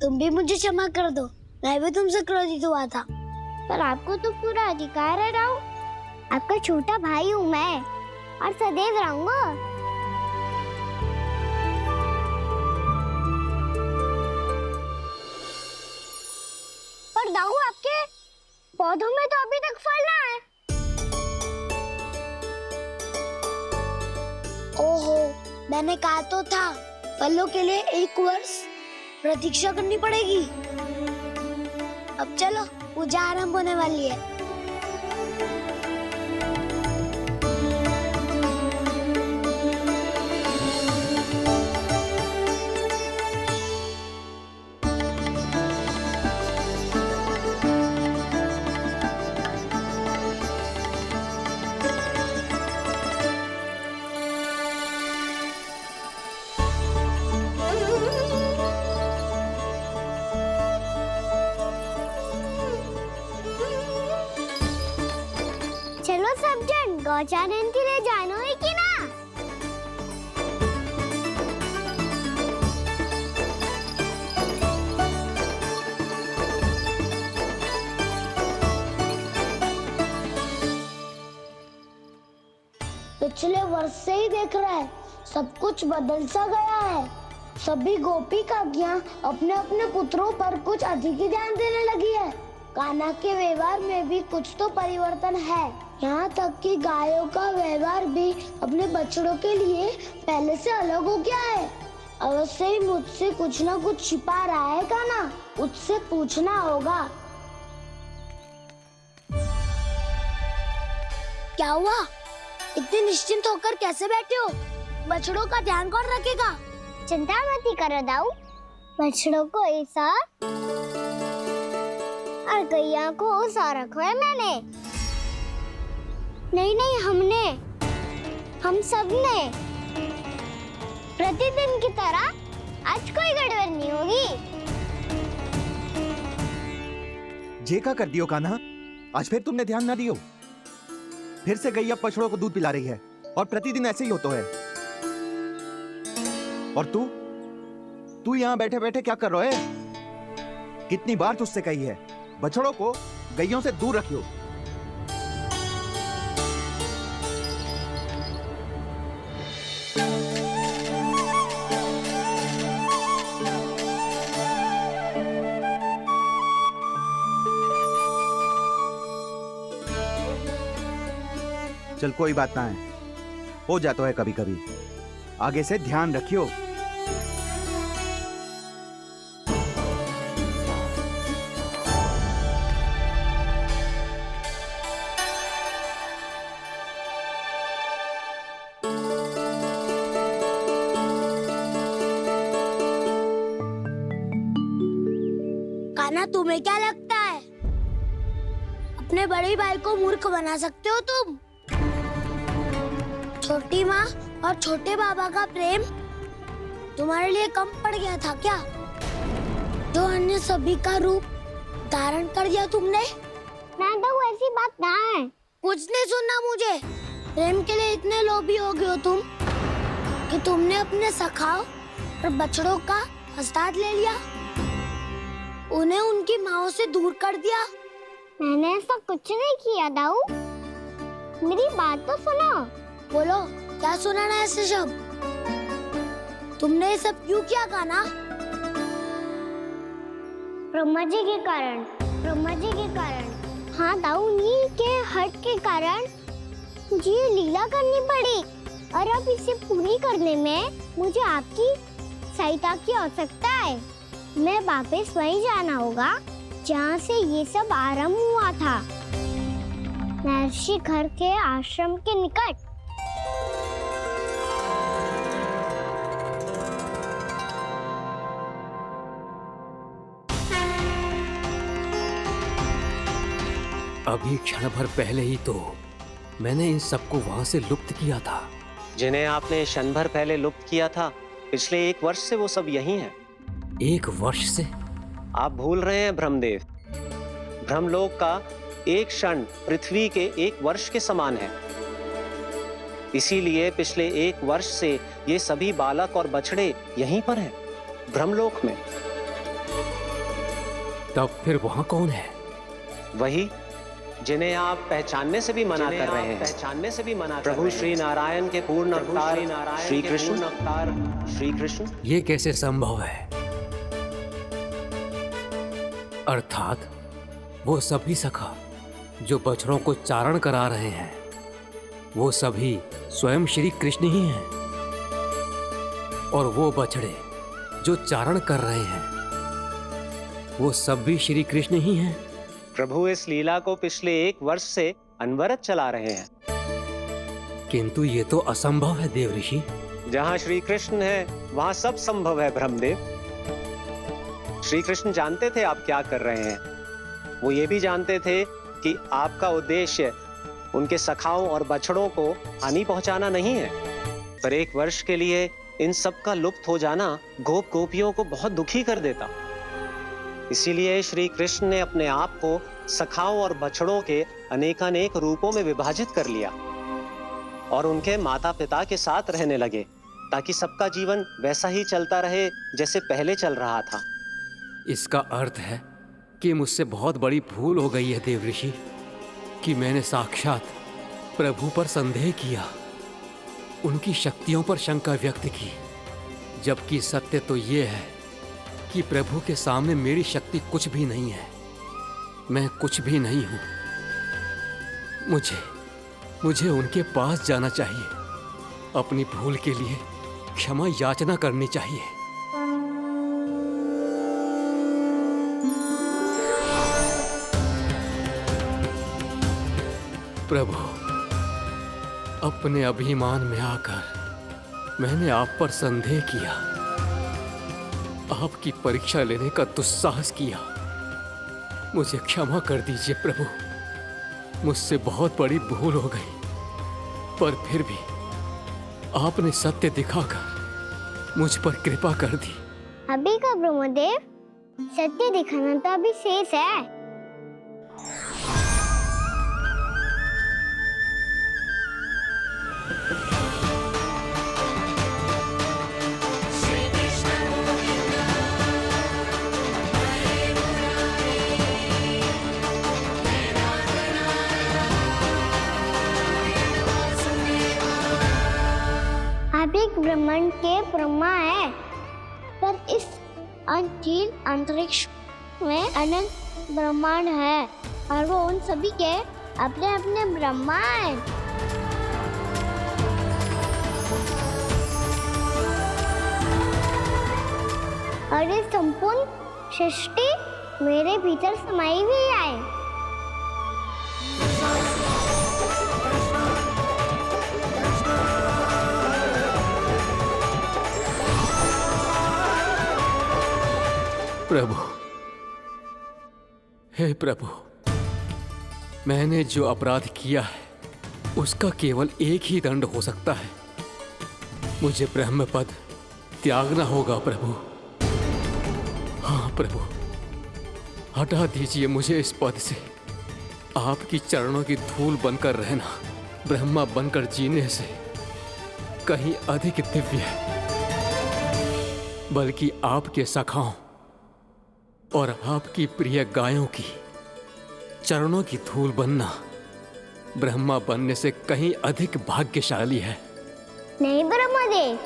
A: तुम भी मुझे क्षमा कर दो, मैं भी तुमसे क्रोधित हुआ था।
C: पर आपको तो पूरा अधिकार है दाऊ। आपका छोटा भाई हूँ मैं, और सदैव रहूंगा। पर दाऊ, आपके पौधों में तो अभी तक फल ना है।
A: ओहो, मैंने कहा तो था, फलों के लिए 1 वर्ष प्रतीक्षा करनी पड़ेगी। अब चलो, पूजा आरंभ होने वाली है।
C: चलो सब जन गौचारण के लिए जानो है कि ना?
A: पिछले वर्ष से ही देख रहा है, सब कुछ बदल सा गया है। सभी गोपी काकियां अपने अपने पुत्रों पर कुछ अधिक ही ध्यान देने लगी है। कान्हा के व्यवहार में भी कुछ तो परिवर्तन है। यहाँ तक कि गायों का व्यवहार भी अपने बछड़ों के लिए पहले से अलग हो गया है। अवश्य ही मुझसे कुछ ना कुछ छिपा रहा है कान्हा, उससे पूछना होगा। क्या हुआ? इतने निश्चिंत होकर कैसे बैठे हो? बछड़ों का ध्यान कौन रखेगा?
C: चिंता मत करो दाऊ, बछड़ों को ऐसा और गैया को ऐसा रखा है मैंने। नहीं, हम सब ने प्रतिदिन की तरह आज कोई गड़बड़ नहीं होगी।
F: जे का कर दियो कान्हा, आज फिर तुमने ध्यान ना दियो। फिर से गैया बछड़ों को दूध पिला रही है, और प्रतिदिन ऐसे ही होता है। और तू यहाँ बैठे बैठे क्या कर रहा है? कितनी बार तुझसे कही है, बछड़ों को गैयों से दूर रखियो। चल कोई बात ना है, हो जाता है कभी कभी। आगे से ध्यान रखियो।
A: कान्हा, तुम्हें क्या लगता है अपने बड़े भाई को मूर्ख बना सकते हो तुम? छोटी माँ और छोटे बाबा का प्रेम तुम्हारे लिए कम पड़ गया था क्या? जो अन्य सभी का रूप धारण कर दिया तुमने?
C: ना तो ऐसी बात ना है।
A: कुछ नहीं सुनना मुझे। प्रेम के लिए इतने लोभी हो गए हो तुम कि तुमने अपने सखाओ और बछड़ों का हस्ताक्षर ले लिया। उन्हें उनकी माँ से दूर कर दिया?
C: मैंने ऐसा कुछ नहीं किया दाऊ। मेरी बात तो सुनो।
A: बोलो, क्या सुनाना है ऐसे शब्द? तुमने ये सब क्यों किया कान्हा?
C: ब्रह्मा जी के कारण। ब्रह्मा जी के कारण। हाँ दाऊ, उन्हीं के हट के कारण मुझे ये लीला करनी पड़ी, और अब इसे पूरी करने में मुझे आपकी सहायता की आवश्यकता है। मैं वापस वहीं जाना होगा जहाँ से ये सब आरंभ हुआ था, महर्षि घर के आश्रम के निकट।
K: अभी क्षण भर पहले ही तो मैंने इन सबको वहां से लुप्त किया था।
J: जिन्हें आपने क्षण भर पहले लुप्त किया था, पिछले 1 वर्ष से वो सब यही हैं।
K: 1 वर्ष से?
J: आप भूल रहे हैं ब्रह्मदेव। ब्रह्मलोक का एक क्षण पृथ्वी के 1 वर्ष के समान है। इसीलिए पिछले 1 वर्ष से ये सभी बालक और बछड़े यहीं पर हैं, ब्रह्मलोक में।
K: तब फिर वहां कौन है?
J: वही जिन्हें आप पहचानने से भी मना कर रहे हैं। पहचानने से भी मना प्रभु श्री नारायण के पूर्ण अवतार श्री कृष्ण।
K: ये कैसे संभव है? अर्थात वो सभी सखा जो बछड़ों को चारण करा रहे हैं, वो सभी स्वयं श्री कृष्ण ही हैं। और वो बछड़े जो चारण कर रहे हैं, वो सब भी श्री कृष्ण ही हैं।
J: प्रभु इस लीला को पिछले 1 वर्ष से अनवरत चला रहे हैं।
K: किंतु ये तो असंभव है देव ऋषि।
J: जहाँ श्री कृष्ण है वहाँ सब संभव है ब्रह्मदेव। श्री कृष्ण जानते थे आप क्या कर रहे हैं। वो ये भी जानते थे कि आपका उद्देश्य उनके सखाओं और बछड़ों को हानि पहुंचाना नहीं है। पर 1 वर्ष के लिए इन सब का लुप्त हो जाना गोप गोपियों को बहुत दुखी कर देता। इसीलिए श्री कृष्ण ने अपने आप को सखाओं और बछड़ों के अनेकानेक रूपों में विभाजित कर लिया और उनके माता पिता के साथ रहने लगे, ताकि सबका जीवन वैसा ही चलता रहे जैसे पहले चल रहा था।
K: इसका अर्थ है कि मुझसे बहुत बड़ी भूल हो गई है देव ऋषि, कि मैंने साक्षात प्रभु पर संदेह किया, उनकी शक्तियों पर शंका व्यक्त की, जबकि सत्य तो ये है कि प्रभु के सामने मेरी शक्ति कुछ भी नहीं है। मैं कुछ भी नहीं हूं। मुझे उनके पास जाना चाहिए, अपनी भूल के लिए क्षमा याचना करनी चाहिए। प्रभु, अपने अभिमान में आकर मैंने आप पर संदेह किया, आपकी परीक्षा लेने का दुस्साहस किया। मुझे क्षमा कर दीजिए प्रभु, मुझसे बहुत बड़ी भूल हो गई। पर फिर भी आपने सत्य दिखाकर मुझ पर कृपा कर दी।
C: अभी का ब्रह्मदेव, सत्य दिखाना तो अभी शेष है। ब्रह्मांड के ब्रह्मा है, पर इस अनंत अंतरिक्ष में अनंत ब्रह्मांड है, और वो उन सभी के अपने अपने ब्रह्मा है। और ये संपूर्ण सृष्टि मेरे भीतर समाई हुई है।
K: प्रभु, हे प्रभु, मैंने जो अपराध किया है उसका केवल एक ही दंड हो सकता है। मुझे ब्रह्म पद त्यागना होगा प्रभु। हाँ प्रभु, हटा दीजिए मुझे इस पद से। आपकी चरणों की धूल बनकर रहना ब्रह्मा बनकर जीने से कहीं अधिक दिव्य है। बल्कि आपके सखाओं और आपकी प्रिय गायों की चरणों की धूल बनना ब्रह्मा बनने से कहीं अधिक भाग्यशाली है।
C: नहीं ब्रह्मदेव,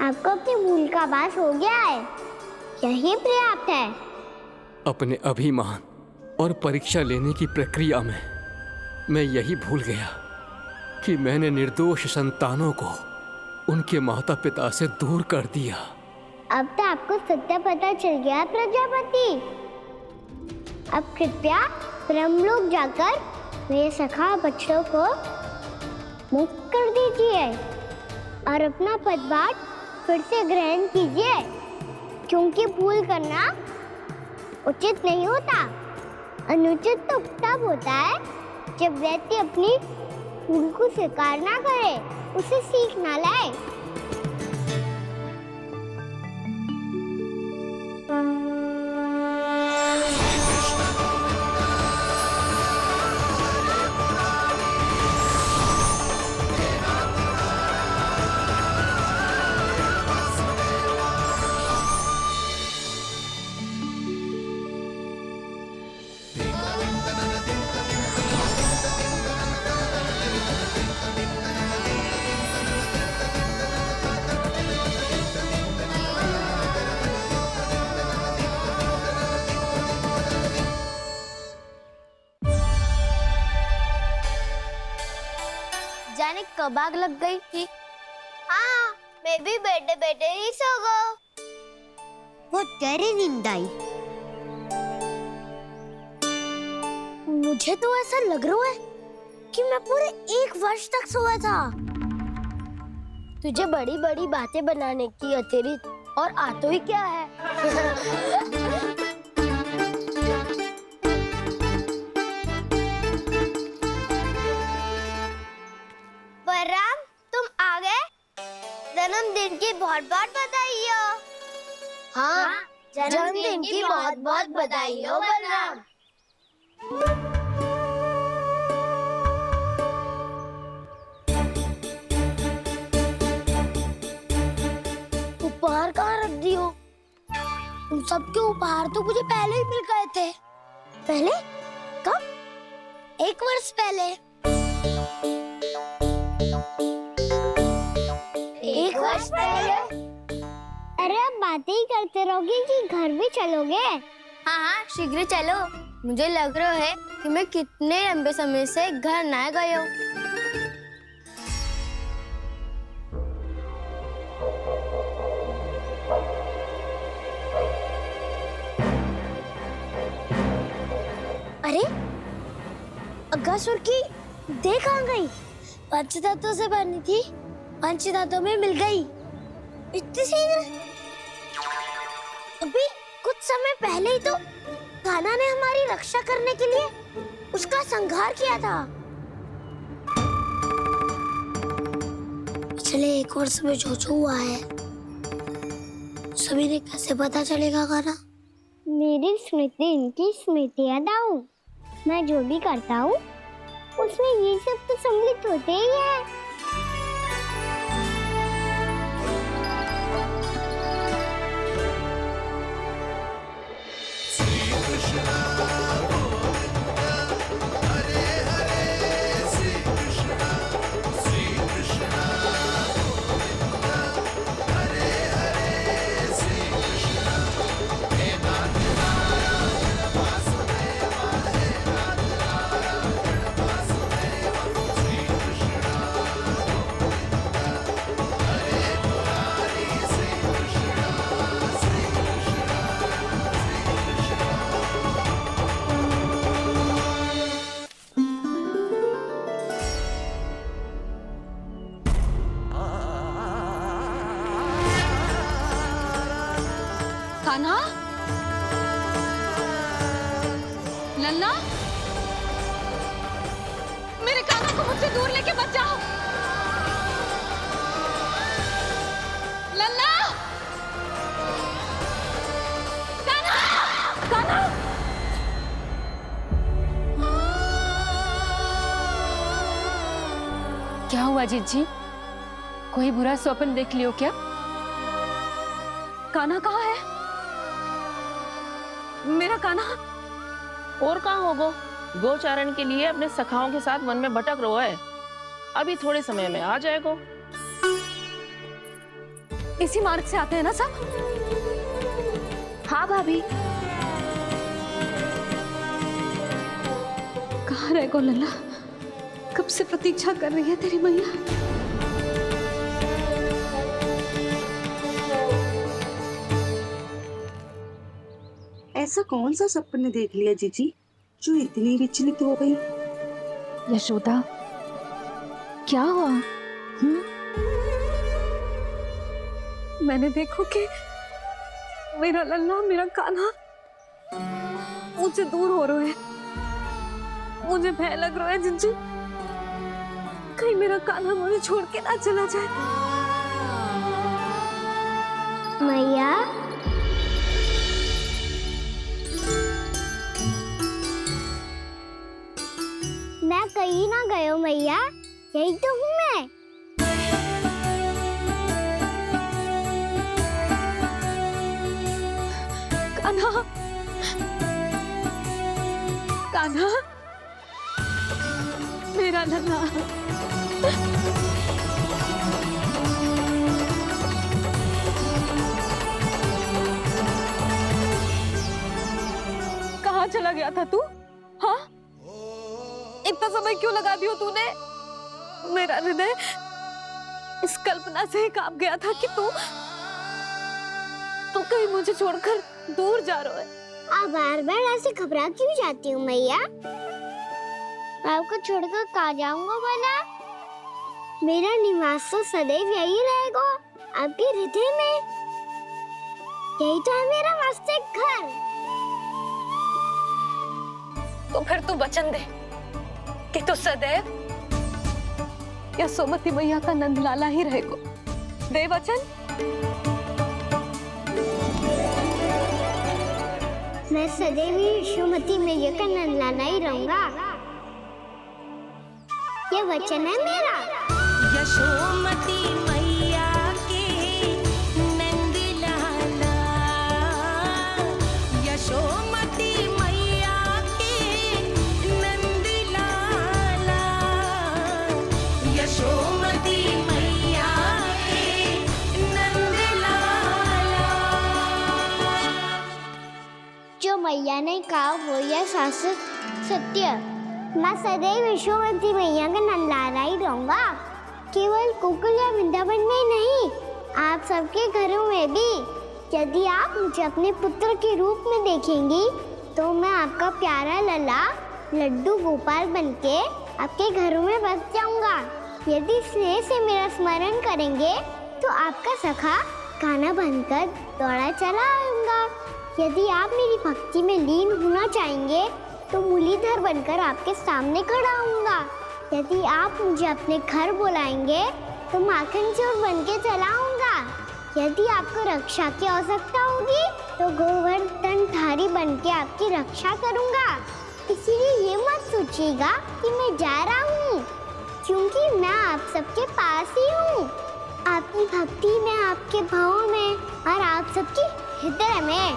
C: आपको अपनी भूल का आभास हो गया है, यही पर्याप्त है।
K: अपने अभिमान और परीक्षा लेने की प्रक्रिया में मैं यही भूल गया कि मैंने निर्दोष संतानों को उनके माता पिता से दूर कर दिया।
C: अब तो आपको सत्य पता चल गया प्रजापति। अब कृपया ब्रह्मलोक जाकर मेरे सखा बच्चों को मुक्त कर दीजिए और अपना पदभार फिर से ग्रहण कीजिए, क्योंकि भूल करना उचित नहीं होता। अनुचित तो तब होता है जब व्यक्ति अपनी भूल को स्वीकार ना करे, उसे सीख ना लाए।
A: जाने कब आग लग गई थी। हाँ, मैं भी बैठे बैठे ही सो गई। वो तेरी नींद आई। मुझे तो ऐसा लग रहा है कि मैं पूरे 1 वर्ष तक सोया था। तुझे बड़ी बड़ी बातें बनाने की अतिरिक्त और आता ही क्या है। बलराम, तुम आ गए? जन्मदिन की बहुत बहुत बधाई हो। हाँ, जन्मदिन की बहुत बहुत बधाई हो बलराम। उपहार कहाँ रख दी हो? तुम सबके उपहार तो मुझे पहले ही मिल गए थे। पहले? कब? 1 वर्ष पहले। 1 वर्ष पहले?
C: अरे अब बातें ही करते रहोगे कि घर भी चलोगे?
A: हाँ, शीघ्र चलो। मुझे लग रहा है कि मैं कितने लंबे समय से घर ना गया हूँ। अरे, अगासुर की देह कहाँ गई? पंचतत्वों से बनी थी, पंचतत्वों में मिल गई। इतनी शीघ्र? अभी कुछ समय पहले ही तो कान्हा ने हमारी रक्षा करने के लिए उसका संहार किया था। पिछले 1 वर्ष में जो जो हुआ है, सभी ने कैसे पता चलेगा कान्हा?
C: मेरी स्मृति इनकी स्मृति अदाऊं। मैं जो भी करता हूँ उसमें ये सब तो सम्मिलित होते ही है।
D: कान्हा, लल्ला, मेरे कान्हा को मुझसे दूर लेके मत जाओ। लल्ला, कान्हा, कान्हा।
L: क्या हुआ जीजी? कोई बुरा स्वप्न देख लियो क्या?
D: कान्हा कहाँ है? मेरा कान्हा
N: और कहाँ होगो? गोचारण के लिए अपने सखाओं के साथ वन में भटक रहो है। अभी थोड़े समय में आ जाएगो।
D: इसी मार्ग से आते हैं ना सब?
H: हाँ भाभी।
D: कहाँ रह गो लल्ला? कब से प्रतीक्षा कर रही है तेरी मैया।
M: ऐसा कौन सा सपने देख लिया जीजी जो इतनी विचलित हो गई?
H: यशोदा, क्या हुआ?
D: मैंने देखो कि मेरा लल्ला, मेरा कान्हा मुझसे दूर हो रहे हैं। मुझे भय लग रहा है जिज्जू, कहीं मेरा कान्हा मुझे छोड़ के ना चला जाए।
C: मैया, मैं कहीं ना गयो मैया, यही तो हूँ मैं।
D: कान्हा, कान्हा, मेरा लल्ला। कहाँ चला गया था तू? हाँ, इतना समय क्यों लगा दियो तूने? मेरा हृदय इस कल्पना से ही कांप गया था कि तू कहीं मुझे छोड़कर दूर जा रहा है।
C: आप बार बार ऐसे घबरा क्यों जाती हूँ मैया? आपको छोड़कर कहाँ जाऊंगा भला? मेरा निवास तो सदैव यही रहेगा, आपके हृदय में। यही तो है मेरा वास्तविक घर।
D: तो फिर तू वचन दे कि तू सदैव यशोमती मैया का नंदलाला ही रहेगा। दे वचन।
C: मैं सदैव यशोमती मैया का नंदलाला ही रहूंगा। ये वचन है मेरा।
G: यशोमती मैया के नंद लाला, यशोमती मैया के नंद लाला, यशोमती मैया के नंद लाला।
C: जो मैया ने कहा वो यह शाश्वत सत्य। मैं सदैव यशोमती मैया का नंदलाला ही रहूंगा। केवल गोकुल या वृंदावन में नहीं, आप सबके घरों में भी। यदि आप मुझे अपने पुत्र के रूप में देखेंगी तो मैं आपका प्यारा लल्ला लड्डू गोपाल बनके आपके घरों में बस जाऊंगा। यदि स्नेह से मेरा स्मरण करेंगे तो आपका सखा गाना बनकर दौड़ा चला आऊंगा। यदि आप मेरी भक्ति में लीन होना चाहेंगे तो मुरलीधर बनकर आपके सामने खड़ा होऊंगा। यदि आप मुझे अपने घर बुलाएंगे तो माखन चोर बनके चला आऊंगा। यदि आपको रक्षा की आवश्यकता होगी तो गोवर्धनधारी बनके आपकी रक्षा करूंगा। इसीलिए ये मत सोचिएगा कि मैं जा रहा हूँ, क्योंकि मैं आप सबके पास ही हूँ, आपकी भक्ति में, आपके भाव में और आप सबके हृदय में।